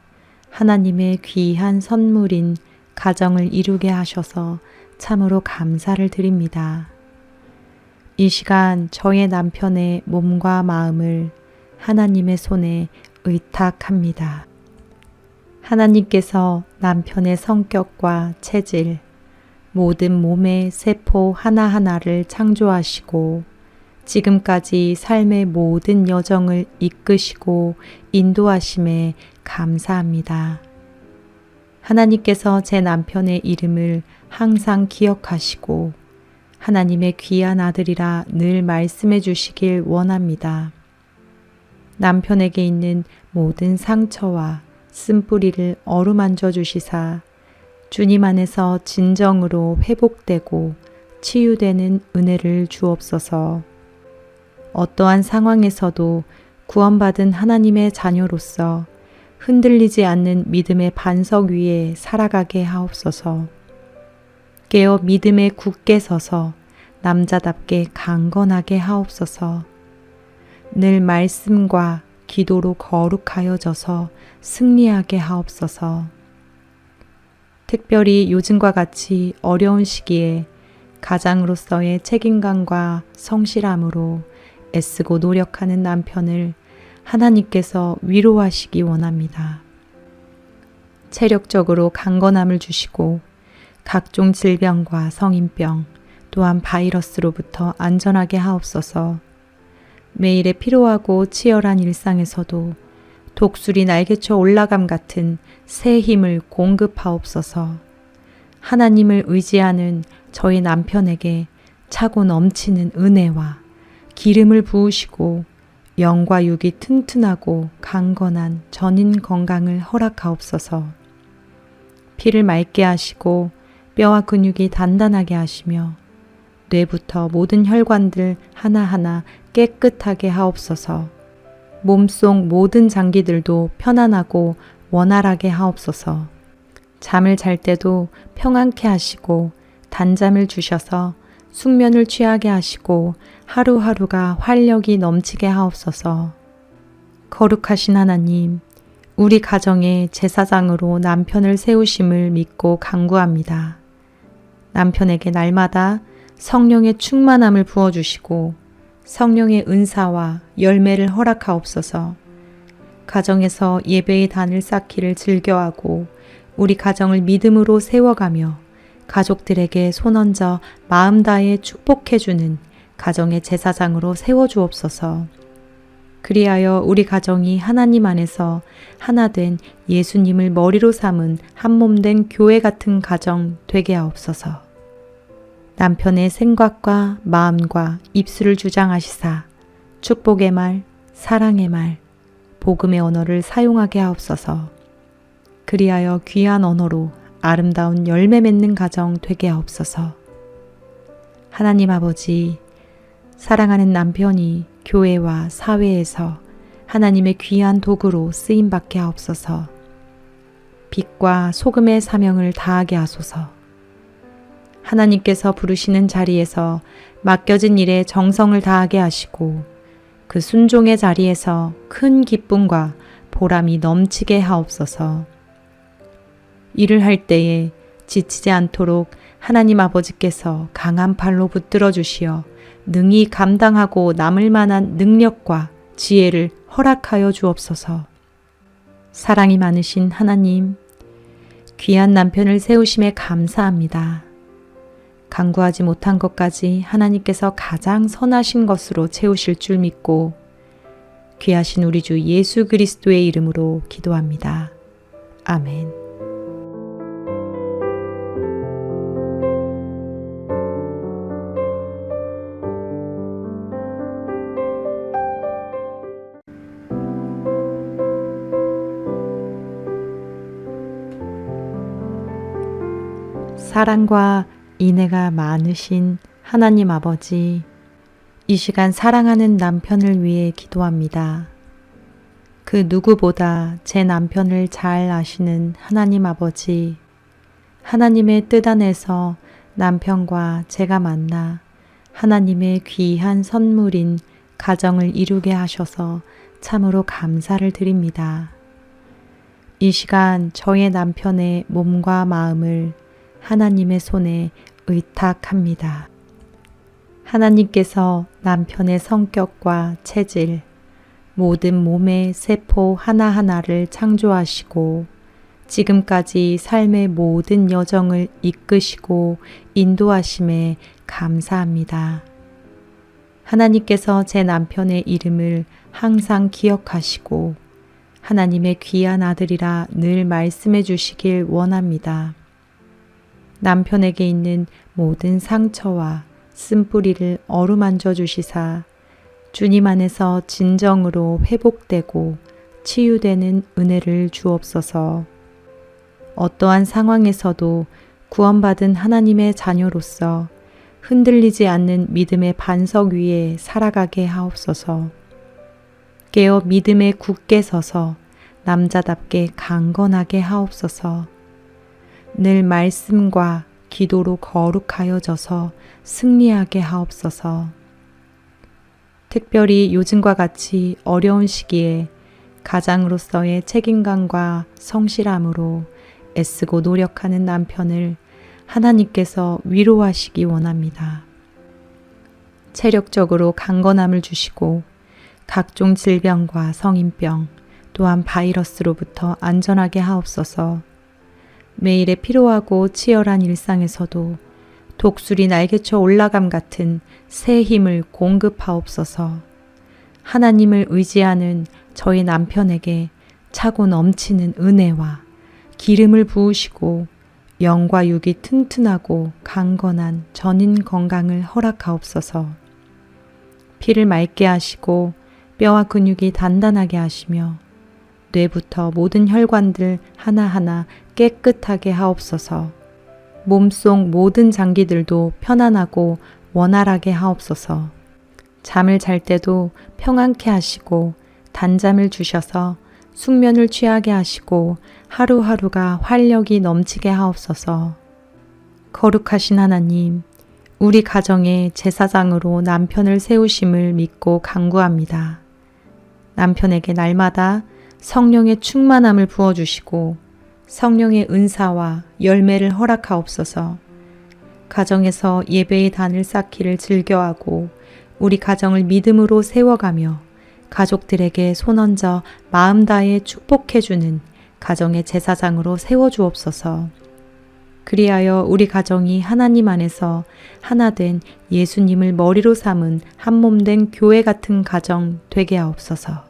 하나님의 귀한 선물인 가정을 이루게 하셔서 참으로 감사를 드립니다. 이 시간 저의 남편의 몸과 마음을 하나님의 손에 의탁합니다. 하나님께서 남편의 성격과 체질, 모든 몸의 세포 하나하나를 창조하시고 지금까지 삶의 모든 여정을 이끄시고 인도하심에 감사합니다. 하나님께서 제 남편의 이름을 항상 기억하시고 하나님의 귀한 아들이라 늘 말씀해 주시길 원합니다. 남편에게 있는 모든 상처와 쓴뿌리를 어루만져 주시사 주님 안에서 진정으로 회복되고 치유되는 은혜를 주옵소서. 어떠한 상황에서도 구원받은 하나님의 자녀로서 흔들리지 않는 믿음의 반석 위에 살아가게 하옵소서. 깨어 믿음에 굳게 서서 남자답게 강건하게 하옵소서. 늘 말씀과 기도로 거룩하여져서 승리하게 하옵소서. 특별히 요즘과 같이 어려운 시기에 가장으로서의 책임감과 성실함으로 애쓰고 노력하는 남편을 하나님께서 위로하시기 원합니다. 체력적으로 강건함을 주시고 각종 질병과 성인병 또한 바이러스로부터 안전하게 하옵소서. 매일의 피로하고 치열한 일상에서도 독수리 날개쳐 올라감 같은 새 힘을 공급하옵소서. 하나님을 의지하는 저희 남편에게 차고 넘치는 은혜와 기름을 부으시고 영과 육이 튼튼하고 강건한 전인 건강을 허락하옵소서. 피를 맑게 하시고 뼈와 근육이 단단하게 하시며 뇌부터 모든 혈관들 하나하나 깨끗하게 하옵소서. 몸속 모든 장기들도 편안하고 원활하게 하옵소서. 잠을 잘 때도 평안케 하시고 단잠을 주셔서 숙면을 취하게 하시고 하루하루가 활력이 넘치게 하옵소서. 거룩하신 하나님, 우리 가정의 제사장으로 남편을 세우심을 믿고 간구합니다. 남편에게 날마다 성령의 충만함을 부어주시고 성령의 은사와 열매를 허락하옵소서. 가정에서 예배의 단을 쌓기를 즐겨하고 우리 가정을 믿음으로 세워가며 가족들에게 손얹어 마음 다해 축복해주는 가정의 제사장으로 세워주옵소서. 그리하여 우리 가정이 하나님 안에서 하나 된 예수님을 머리로 삼은 한 몸 된 교회 같은 가정 되게 하옵소서. 남편의 생각과 마음과 입술을 주장하시사 축복의 말, 사랑의 말, 복음의 언어를 사용하게 하옵소서. 그리하여 귀한 언어로 아름다운 열매 맺는 가정 되게 하옵소서. 하나님 아버지, 사랑하는 남편이 교회와 사회에서 하나님의 귀한 도구로 쓰임받게 하옵소서. 빛과 소금의 사명을 다하게 하소서. 하나님께서 부르시는 자리에서 맡겨진 일에 정성을 다하게 하시고 그 순종의 자리에서 큰 기쁨과 보람이 넘치게 하옵소서. 일을 할 때에 지치지 않도록 하나님 아버지께서 강한 팔로 붙들어 주시어 능히 감당하고 남을 만한 능력과 지혜를 허락하여 주옵소서. 사랑이 많으신 하나님, 귀한 남편을 세우심에 감사합니다. 간구하지 못한 것까지 하나님께서 가장 선하신 것으로 채우실 줄 믿고 귀하신 우리 주 예수 그리스도의 이름으로 기도합니다. 아멘. 사랑과 인애가 많으신 하나님 아버지, 이 시간 사랑하는 남편을 위해 기도합니다. 그 누구보다 제 남편을 잘 아시는 하나님 아버지, 하나님의 뜻 안에서 남편과 제가 만나 하나님의 귀한 선물인 가정을 이루게 하셔서 참으로 감사를 드립니다. 이 시간 저의 남편의 몸과 마음을 하나님의 손에 의탁합니다. 하나님께서 남편의 성격과 체질, 모든 몸의 세포 하나하나를 창조하시고 지금까지 삶의 모든 여정을 이끄시고 인도하심에 감사합니다. 하나님께서 제 남편의 이름을 항상 기억하시고 하나님의 귀한 아들이라 늘 말씀해 주시길 원합니다. 남편에게 있는 모든 상처와 쓴뿌리를 어루만져 주시사 주님 안에서 진정으로 회복되고 치유되는 은혜를 주옵소서. 어떠한 상황에서도 구원받은 하나님의 자녀로서 흔들리지 않는 믿음의 반석 위에 살아가게 하옵소서. 깨어 믿음에 굳게 서서 남자답게 강건하게 하옵소서. 늘 말씀과 기도로 거룩하여져서 승리하게 하옵소서. 특별히 요즘과 같이 어려운 시기에 가장으로서의 책임감과 성실함으로 애쓰고 노력하는 남편을 하나님께서 위로하시기 원합니다. 체력적으로 강건함을 주시고 각종 질병과 성인병 또한 바이러스로부터 안전하게 하옵소서. 매일의 피로하고 치열한 일상에서도 독수리 날개쳐 올라감 같은 새 힘을 공급하옵소서. 하나님을 의지하는 저희 남편에게 차고 넘치는 은혜와 기름을 부으시고 영과 육이 튼튼하고 강건한 전인 건강을 허락하옵소서. 피를 맑게 하시고 뼈와 근육이 단단하게 하시며 뇌부터 모든 혈관들 하나하나 깨끗하게 하옵소서. 몸속 모든 장기들도 편안하고 원활하게 하옵소서. 잠을 잘 때도 평안케 하시고 단잠을 주셔서 숙면을 취하게 하시고 하루하루가 활력이 넘치게 하옵소서. 거룩하신 하나님, 우리 가정의 제사장으로 남편을 세우심을 믿고 간구합니다. 남편에게 날마다 성령의 충만함을 부어주시고 성령의 은사와 열매를 허락하옵소서. 가정에서 예배의 단을 쌓기를 즐겨하고 우리 가정을 믿음으로 세워가며 가족들에게 손얹어 마음 다해 축복해주는 가정의 제사장으로 세워주옵소서. 그리하여 우리 가정이 하나님 안에서 하나된 예수님을 머리로 삼은 한몸된 교회 같은 가정 되게 하옵소서.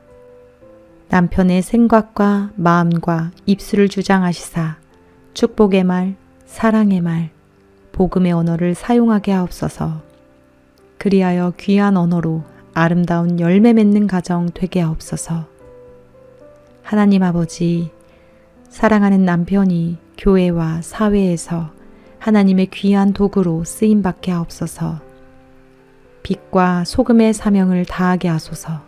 남편의 생각과 마음과 입술을 주장하시사 축복의 말, 사랑의 말, 복음의 언어를 사용하게 하옵소서. 그리하여 귀한 언어로 아름다운 열매 맺는 가정 되게 하옵소서. 하나님 아버지, 사랑하는 남편이 교회와 사회에서 하나님의 귀한 도구로 쓰임받게 하옵소서. 빛과 소금의 사명을 다하게 하소서.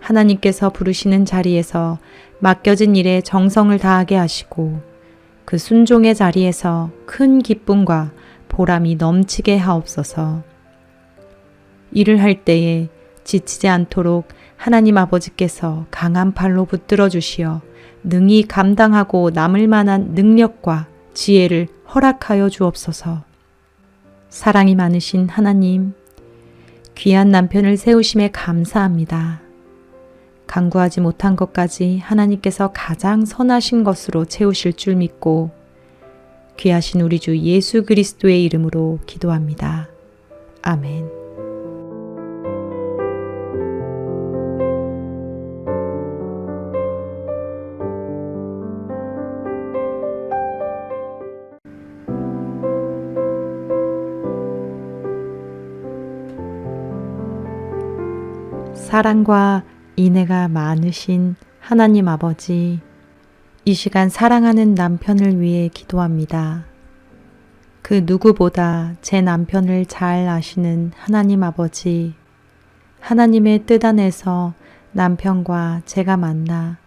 하나님께서 부르시는 자리에서 맡겨진 일에 정성을 다하게 하시고 그 순종의 자리에서 큰 기쁨과 보람이 넘치게 하옵소서. 일을 할 때에 지치지 않도록 하나님 아버지께서 강한 팔로 붙들어 주시어 능히 감당하고 남을 만한 능력과 지혜를 허락하여 주옵소서. 사랑이 많으신 하나님, 귀한 남편을 세우심에 감사합니다. 간구하지 못한 것까지 하나님께서 가장 선하신 것으로 채우실 줄 믿고 귀하신 우리 주 예수 그리스도의 이름으로 기도합니다. 아멘. 사랑과 인애가 많으신 하나님 아버지, 이 시간 사랑하는 남편을 위해 기도합니다. 그 누구보다 제 남편을 잘 아시는 하나님 아버지, 하나님의 뜻 안에서 남편과 제가 만나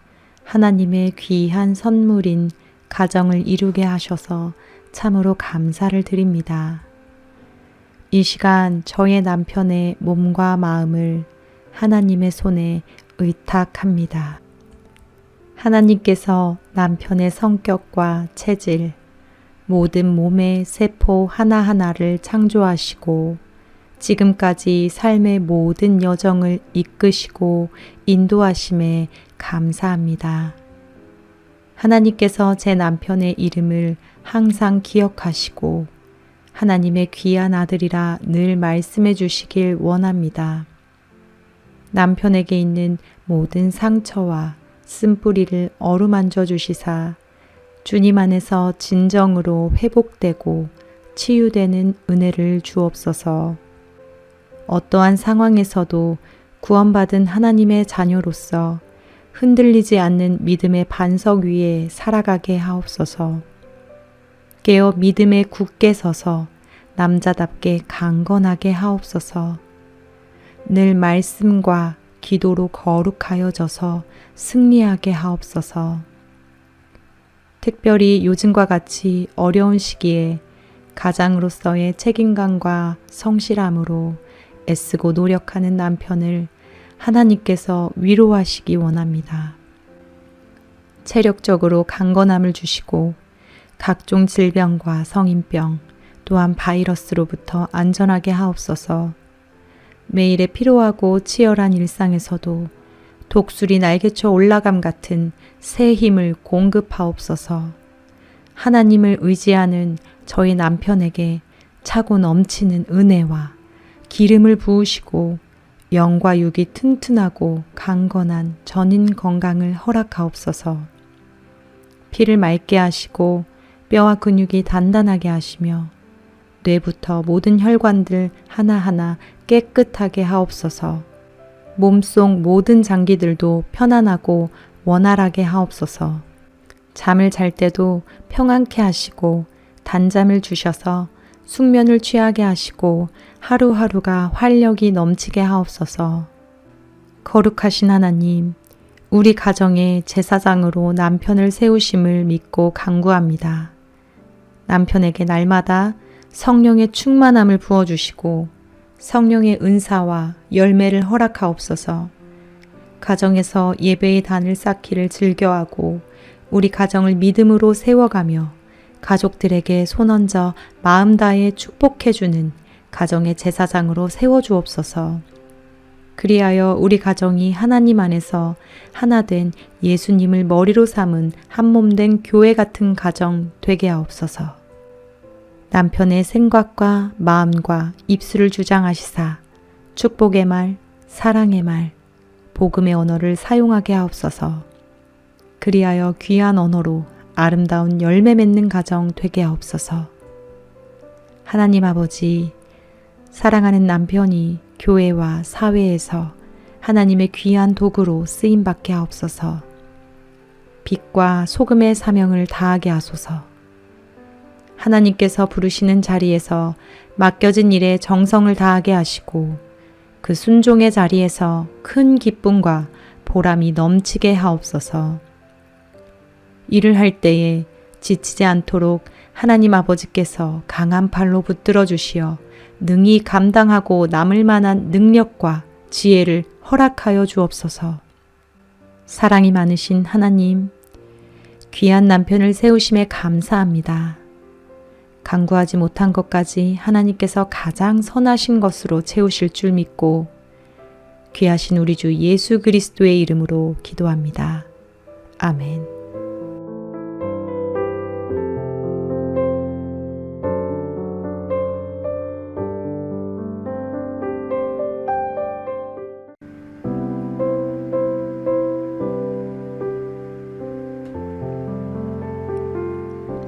하나님의 귀한 선물인 가정을 이루게 하셔서 참으로 감사를 드립니다. 이 시간 저의 남편의 몸과 마음을 하나님의 손에 의탁합니다. 하나님께서 남편의 성격과 체질, 모든 몸의 세포 하나하나를 창조하시고 지금까지 삶의 모든 여정을 이끄시고 인도하심에 감사합니다. 하나님께서 제 남편의 이름을 항상 기억하시고 하나님의 귀한 아들이라 늘 말씀해 주시길 원합니다. 남편에게 있는 모든 상처와 쓴뿌리를 어루만져 주시사 주님 안에서 진정으로 회복되고 치유되는 은혜를 주옵소서. 어떠한 상황에서도 구원받은 하나님의 자녀로서 흔들리지 않는 믿음의 반석 위에 살아가게 하옵소서. 깨어 믿음에 굳게 서서 남자답게 강건하게 하옵소서. 늘 말씀과 기도로 거룩하여져서 승리하게 하옵소서. 특별히 요즘과 같이 어려운 시기에 가장으로서의 책임감과 성실함으로 애쓰고 노력하는 남편을 하나님께서 위로하시기 원합니다. 체력적으로 강건함을 주시고 각종 질병과 성인병 또한 바이러스로부터 안전하게 하옵소서. 매일의 피로하고 치열한 일상에서도 독수리 날개쳐 올라감 같은 새 힘을 공급하옵소서. 하나님을 의지하는 저희 남편에게 차고 넘치는 은혜와 기름을 부으시고 영과 육이 튼튼하고 강건한 전인 건강을 허락하옵소서. 피를 맑게 하시고 뼈와 근육이 단단하게 하시며 뇌부터 모든 혈관들 하나하나 깨끗하게 하옵소서. 몸속 모든 장기들도 편안하고 원활하게 하옵소서. 잠을 잘 때도 평안케 하시고 단잠을 주셔서 숙면을 취하게 하시고 하루하루가 활력이 넘치게 하옵소서. 거룩하신 하나님, 우리 가정의 제사장으로 남편을 세우심을 믿고 간구합니다. 남편에게 날마다 성령의 충만함을 부어주시고 성령의 은사와 열매를 허락하옵소서. 가정에서 예배의 단을 쌓기를 즐겨하고 우리 가정을 믿음으로 세워가며 가족들에게 손얹어 마음 다해 축복해주는 가정의 제사장으로 세워주옵소서. 그리하여 우리 가정이 하나님 안에서 하나된 예수님을 머리로 삼은 한몸된 교회 같은 가정 되게 하옵소서. 남편의 생각과 마음과 입술을 주장하시사 축복의 말, 사랑의 말, 복음의 언어를 사용하게 하옵소서. 그리하여 귀한 언어로 아름다운 열매 맺는 가정 되게 하옵소서. 하나님 아버지, 사랑하는 남편이 교회와 사회에서 하나님의 귀한 도구로 쓰임받게 하옵소서. 빛과 소금의 사명을 다하게 하소서. 하나님께서 부르시는 자리에서 맡겨진 일에 정성을 다하게 하시고 그 순종의 자리에서 큰 기쁨과 보람이 넘치게 하옵소서. 일을 할 때에 지치지 않도록 하나님 아버지께서 강한 팔로 붙들어 주시어 능히 감당하고 남을 만한 능력과 지혜를 허락하여 주옵소서. 사랑이 많으신 하나님, 귀한 남편을 세우심에 감사합니다. 간구하지 못한 것까지 하나님께서 가장 선하신 것으로 채우실 줄 믿고 귀하신 우리 주 예수 그리스도의 이름으로 기도합니다. 아멘.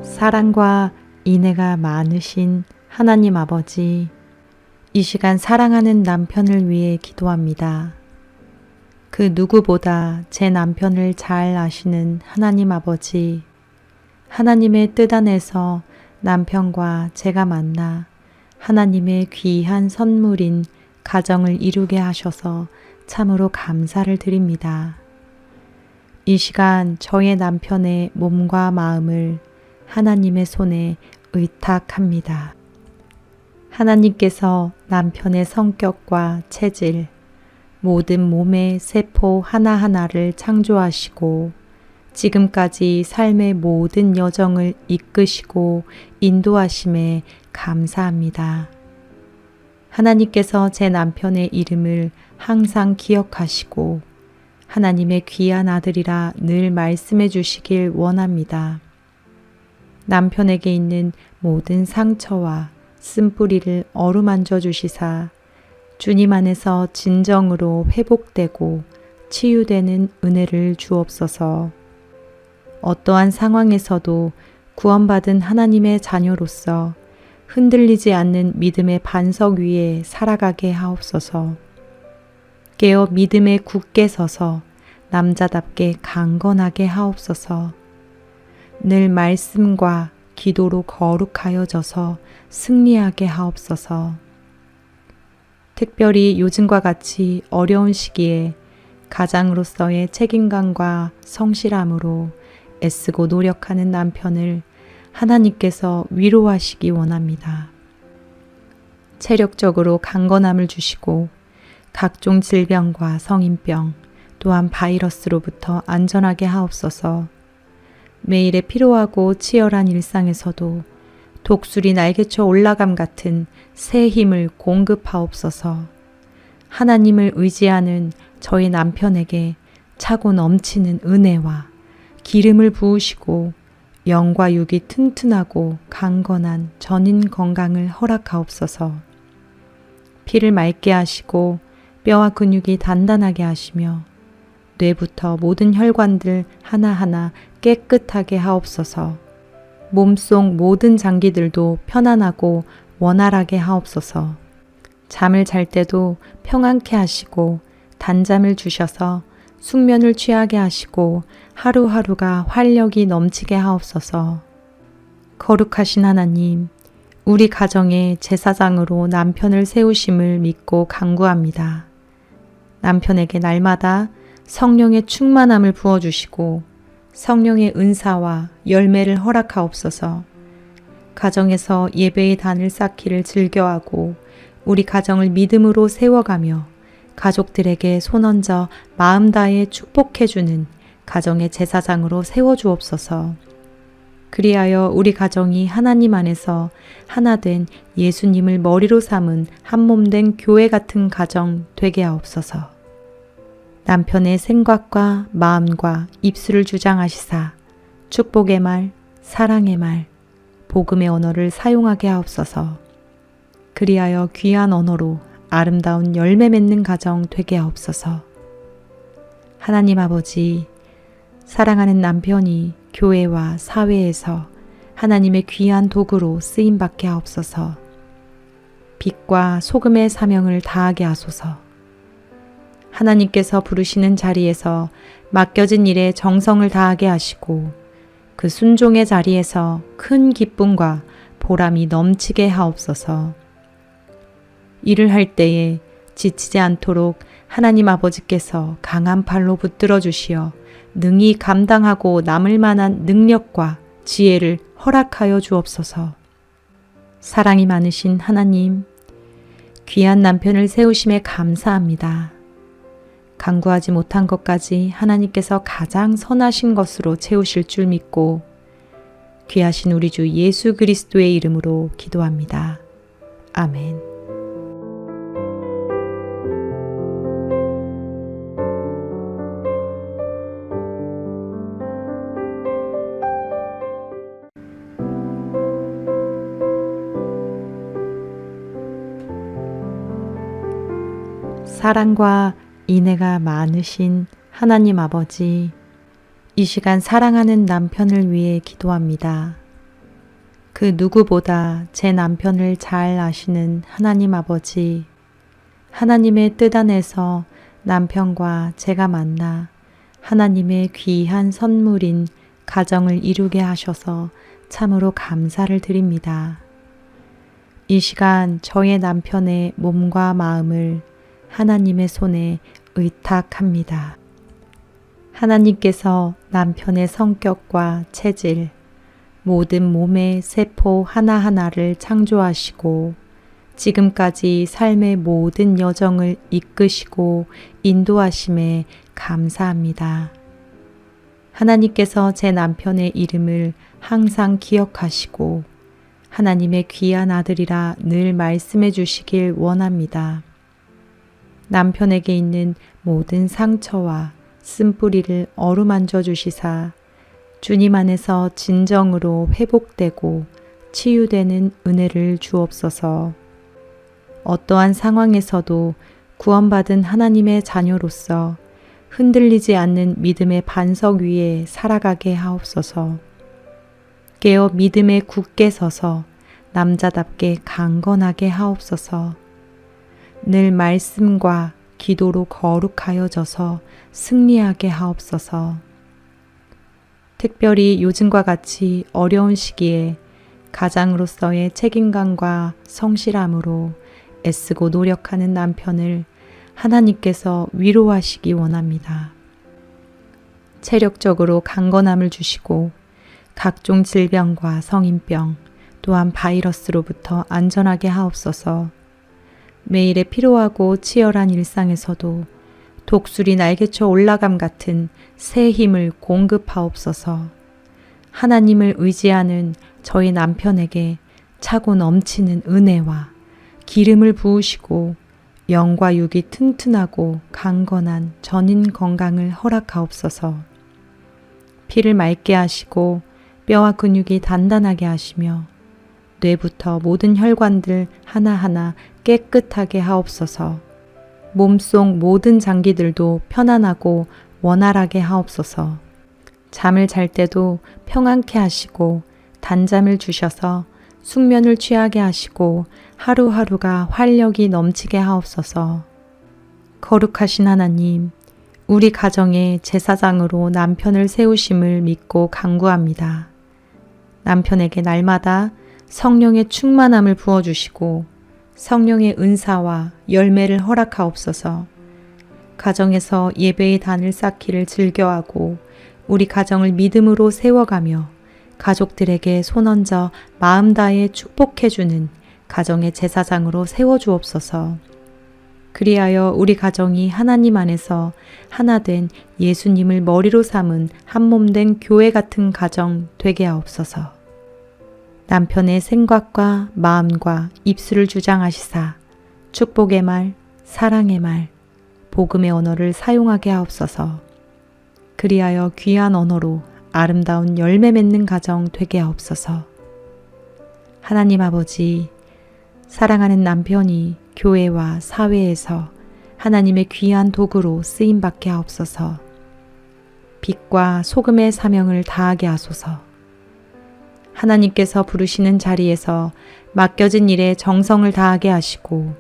사랑과 인애가 많으신 하나님 아버지, 이 시간 사랑하는 남편을 위해 기도합니다. 그 누구보다 제 남편을 잘 아시는 하나님 아버지, 하나님의 뜻 안에서 남편과 제가 만나 하나님의 귀한 선물인 가정을 이루게 하셔서 참으로 감사를 드립니다. 이 시간 저의 남편의 몸과 마음을 하나님의 손에 의탁합니다. 하나님께서 남편의 성격과 체질, 모든 몸의 세포 하나하나를 창조하시고 지금까지 삶의 모든 여정을 이끄시고 인도하심에 감사합니다. 하나님께서 제 남편의 이름을 항상 기억하시고 하나님의 귀한 아들이라 늘 말씀해 주시길 원합니다. 남편에게 있는 모든 상처와 쓴뿌리를 어루만져 주시사 주님 안에서 진정으로 회복되고 치유되는 은혜를 주옵소서. 어떠한 상황에서도 구원받은 하나님의 자녀로서 흔들리지 않는 믿음의 반석 위에 살아가게 하옵소서. 깨어 믿음에 굳게 서서 남자답게 강건하게 하옵소서. 늘 말씀과 기도로 거룩하여져서 승리하게 하옵소서. 특별히 요즘과 같이 어려운 시기에 가장으로서의 책임감과 성실함으로 애쓰고 노력하는 남편을 하나님께서 위로하시기 원합니다. 체력적으로 강건함을 주시고 각종 질병과 성인병 또한 바이러스로부터 안전하게 하옵소서. 매일의 피로하고 치열한 일상에서도 독수리 날개쳐 올라감 같은 새 힘을 공급하옵소서. 하나님을 의지하는 저희 남편에게 차고 넘치는 은혜와 기름을 부으시고 영과 육이 튼튼하고 강건한 전인 건강을 허락하옵소서. 피를 맑게 하시고 뼈와 근육이 단단하게 하시며 뇌부터 모든 혈관들 하나하나 깨끗하게 하옵소서. 몸속 모든 장기들도 편안하고 원활하게 하옵소서. 잠을 잘 때도 평안케 하시고 단잠을 주셔서 숙면을 취하게 하시고 하루하루가 활력이 넘치게 하옵소서. 거룩하신 하나님, 우리 가정의 제사장으로 남편을 세우심을 믿고 간구합니다. 남편에게 날마다 성령의 충만함을 부어주시고 성령의 은사와 열매를 허락하옵소서. 가정에서 예배의 단을 쌓기를 즐겨하고 우리 가정을 믿음으로 세워가며 가족들에게 손얹어 마음 다해 축복해주는 가정의 제사장으로 세워주옵소서. 그리하여 우리 가정이 하나님 안에서 하나 된 예수님을 머리로 삼은 한몸된 교회 같은 가정 되게 하옵소서. 남편의 생각과 마음과 입술을 주장하시사 축복의 말, 사랑의 말, 복음의 언어를 사용하게 하옵소서. 그리하여 귀한 언어로 아름다운 열매 맺는 가정 되게 하옵소서. 하나님 아버지, 사랑하는 남편이 교회와 사회에서 하나님의 귀한 도구로 쓰임받게 하옵소서. 빛과 소금의 사명을 다하게 하소서. 하나님께서 부르시는 자리에서 맡겨진 일에 정성을 다하게 하시고 그 순종의 자리에서 큰 기쁨과 보람이 넘치게 하옵소서. 일을 할 때에 지치지 않도록 하나님 아버지께서 강한 팔로 붙들어 주시어 능히 감당하고 남을 만한 능력과 지혜를 허락하여 주옵소서. 사랑이 많으신 하나님, 귀한 남편을 세우심에 감사합니다. 간구하지 못한 것까지 하나님께서 가장 선하신 것으로 채우실 줄 믿고 귀하신 우리 주 예수 그리스도의 이름으로 기도합니다. 아멘. 사랑과 인애가 많으신 하나님 아버지, 이 시간 사랑하는 남편을 위해 기도합니다. 그 누구보다 제 남편을 잘 아시는 하나님 아버지, 하나님의 뜻 안에서 남편과 제가 만나 하나님의 귀한 선물인 가정을 이루게 하셔서 참으로 감사를 드립니다. 이 시간 저의 남편의 몸과 마음을 하나님의 손에 의탁합니다. 하나님께서 남편의 성격과 체질, 모든 몸의 세포 하나하나를 창조하시고 지금까지 삶의 모든 여정을 이끄시고 인도하심에 감사합니다. 하나님께서 제 남편의 이름을 항상 기억하시고 하나님의 귀한 아들이라 늘 말씀해 주시길 원합니다. 남편에게 있는 모든 상처와 쓴뿌리를 어루만져 주시사 주님 안에서 진정으로 회복되고 치유되는 은혜를 주옵소서. 어떠한 상황에서도 구원받은 하나님의 자녀로서 흔들리지 않는 믿음의 반석 위에 살아가게 하옵소서. 깨어 믿음에 굳게 서서 남자답게 강건하게 하옵소서. 늘 말씀과 기도로 거룩하여져서 승리하게 하옵소서. 특별히 요즘과 같이 어려운 시기에 가장으로서의 책임감과 성실함으로 애쓰고 노력하는 남편을 하나님께서 위로하시기 원합니다. 체력적으로 강건함을 주시고 각종 질병과 성인병 또한 바이러스로부터 안전하게 하옵소서. 매일의 피로하고 치열한 일상에서도 독수리 날개쳐 올라감 같은 새 힘을 공급하옵소서. 하나님을 의지하는 저희 남편에게 차고 넘치는 은혜와 기름을 부으시고 영과 육이 튼튼하고 강건한 전인 건강을 허락하옵소서. 피를 맑게 하시고 뼈와 근육이 단단하게 하시며 뇌부터 모든 혈관들 하나하나 깨끗하게 하옵소서. 몸속 모든 장기들도 편안하고 원활하게 하옵소서. 잠을 잘 때도 평안케 하시고 단잠을 주셔서 숙면을 취하게 하시고 하루하루가 활력이 넘치게 하옵소서. 거룩하신 하나님, 우리 가정의 제사장으로 남편을 세우심을 믿고 간구합니다. 남편에게 날마다 성령의 충만함을 부어주시고 성령의 은사와 열매를 허락하옵소서. 가정에서 예배의 단을 쌓기를 즐겨하고 우리 가정을 믿음으로 세워가며 가족들에게 손얹어 마음 다해 축복해주는 가정의 제사장으로 세워주옵소서. 그리하여 우리 가정이 하나님 안에서 하나 된 예수님을 머리로 삼은 한 몸 된 교회 같은 가정 되게 하옵소서. 남편의 생각과 마음과 입술을 주장하시사 축복의 말, 사랑의 말, 복음의 언어를 사용하게 하옵소서. 그리하여 귀한 언어로 아름다운 열매 맺는 가정 되게 하옵소서. 하나님 아버지, 사랑하는 남편이 교회와 사회에서 하나님의 귀한 도구로 쓰임받게 하옵소서. 빛과 소금의 사명을 다하게 하소서. 하나님께서 부르시는 자리에서 맡겨진 일에 정성을 다하게 하시고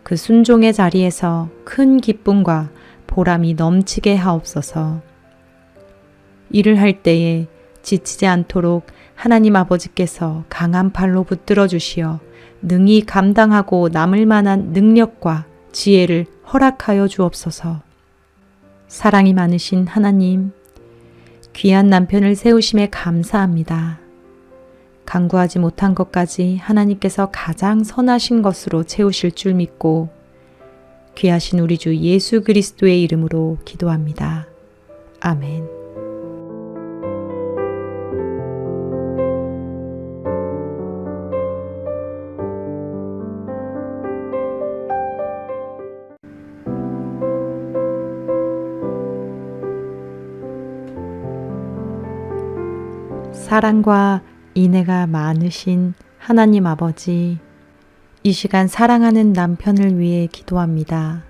그 순종의 자리에서 큰 기쁨과 보람이 넘치게 하옵소서. 일을 할 때에 지치지 않도록 하나님 아버지께서 강한 팔로 붙들어 주시어 능히 감당하고 남을 만한 능력과 지혜를 허락하여 주옵소서. 사랑이 많으신 하나님, 귀한 남편을 세우심에 감사합니다. 간구하지 못한 것까지 하나님께서 가장 선하신 것으로 채우실 줄 믿고 귀하신 우리 주 예수 그리스도의 이름으로 기도합니다. 아멘. 사랑과 인애가 많으신 하나님 아버지, 이 시간 사랑하는 남편을 위해 기도합니다.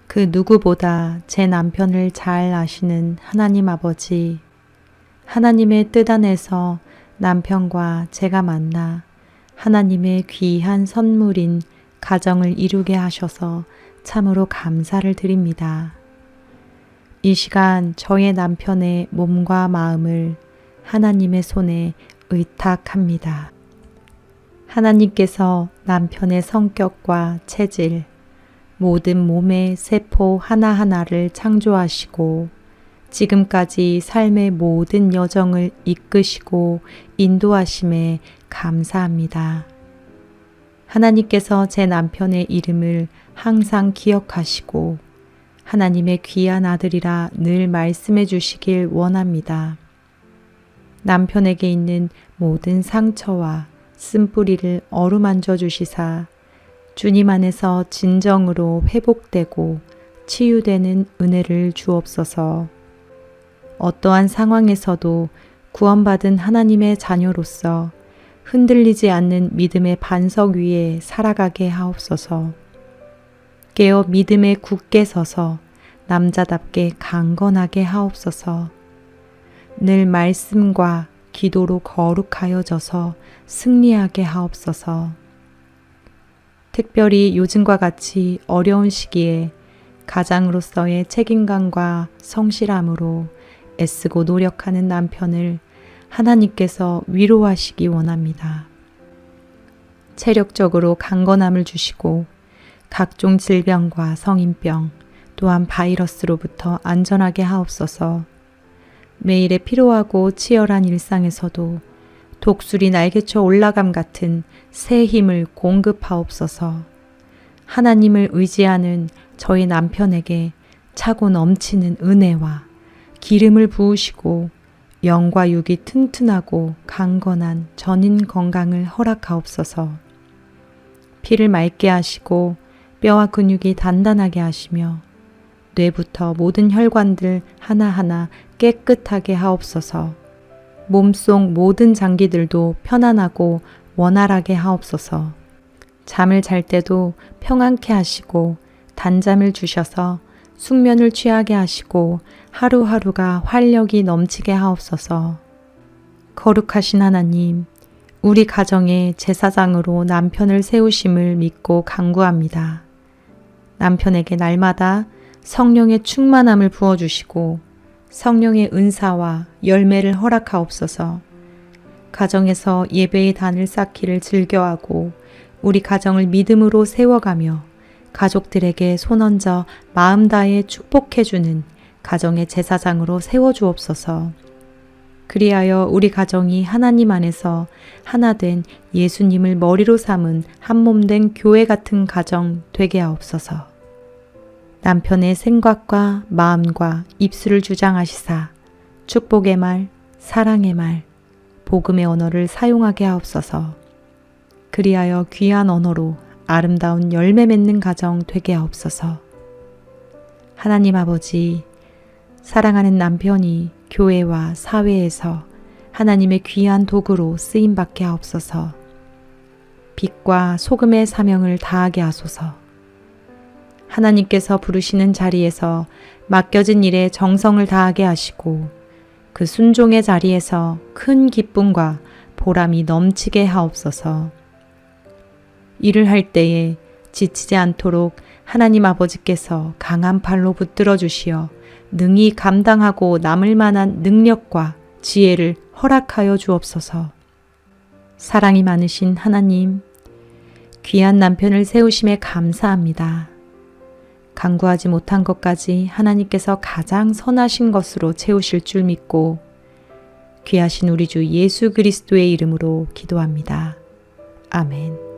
그 누구보다 제 남편을 잘 아시는 하나님 아버지, 하나님의 뜻 안에서 남편과 제가 만나 하나님의 귀한 선물인 가정을 이루게 하셔서 참으로 감사를 드립니다. 이 시간 저의 남편의 몸과 마음을 하나님의 손에 의탁합니다. 하나님께서 남편의 성격과 체질, 모든 몸의 세포 하나하나를 창조하시고 지금까지 삶의 모든 여정을 이끄시고 인도하심에 감사합니다. 하나님께서 제 남편의 이름을 항상 기억하시고 하나님의 귀한 아들이라 늘 말씀해 주시길 원합니다. 남편에게 있는 모든 상처와 쓴뿌리를 어루만져 주시사 주님 안에서 진정으로 회복되고 치유되는 은혜를 주옵소서. 어떠한 상황에서도 구원받은 하나님의 자녀로서 흔들리지 않는 믿음의 반석 위에 살아가게 하옵소서. 깨어 믿음에 굳게 서서 남자답게 강건하게 하옵소서. 늘 말씀과 기도로 거룩하여져서 승리하게 하옵소서. 특별히 요즘과 같이 어려운 시기에 가장으로서의 책임감과 성실함으로 애쓰고 노력하는 남편을 하나님께서 위로하시기 원합니다. 체력적으로 강건함을 주시고 각종 질병과 성인병 또한 바이러스로부터 안전하게 하옵소서. 매일의 피로하고 치열한 일상에서도 독수리 날개쳐 올라감 같은 새 힘을 공급하옵소서. 하나님을 의지하는 저희 남편에게 차고 넘치는 은혜와 기름을 부으시고 영과 육이 튼튼하고 강건한 전인 건강을 허락하옵소서. 피를 맑게 하시고 뼈와 근육이 단단하게 하시며 뇌부터 모든 혈관들 하나하나 깨끗하게 하옵소서. 몸속 모든 장기들도 편안하고 원활하게 하옵소서. 잠을 잘 때도 평안케 하시고 단잠을 주셔서 숙면을 취하게 하시고 하루하루가 활력이 넘치게 하옵소서. 거룩하신 하나님, 우리 가정의 제사장으로 남편을 세우심을 믿고 간구합니다. 남편에게 날마다 성령의 충만함을 부어주시고 성령의 은사와 열매를 허락하옵소서. 가정에서 예배의 단을 쌓기를 즐겨하고 우리 가정을 믿음으로 세워가며 가족들에게 손얹어 마음 다해 축복해주는 가정의 제사장으로 세워주옵소서. 그리하여 우리 가정이 하나님 안에서 하나된 예수님을 머리로 삼은 한몸된 교회 같은 가정 되게 하옵소서. 남편의 생각과 마음과 입술을 주장하시사 축복의 말, 사랑의 말, 복음의 언어를 사용하게 하옵소서. 그리하여 귀한 언어로 아름다운 열매 맺는 가정 되게 하옵소서. 하나님 아버지, 사랑하는 남편이 교회와 사회에서 하나님의 귀한 도구로 쓰임받게 하옵소서. 빛과 소금의 사명을 다하게 하소서. 하나님께서 부르시는 자리에서 맡겨진 일에 정성을 다하게 하시고 그 순종의 자리에서 큰 기쁨과 보람이 넘치게 하옵소서. 일을 할 때에 지치지 않도록 하나님 아버지께서 강한 팔로 붙들어 주시어 능히 감당하고 남을 만한 능력과 지혜를 허락하여 주옵소서. 사랑이 많으신 하나님, 귀한 남편을 세우심에 감사합니다. 간구하지 못한 것까지 하나님께서 가장 선하신 것으로 채우실 줄 믿고 귀하신 우리 주 예수 그리스도의 이름으로 기도합니다. 아멘.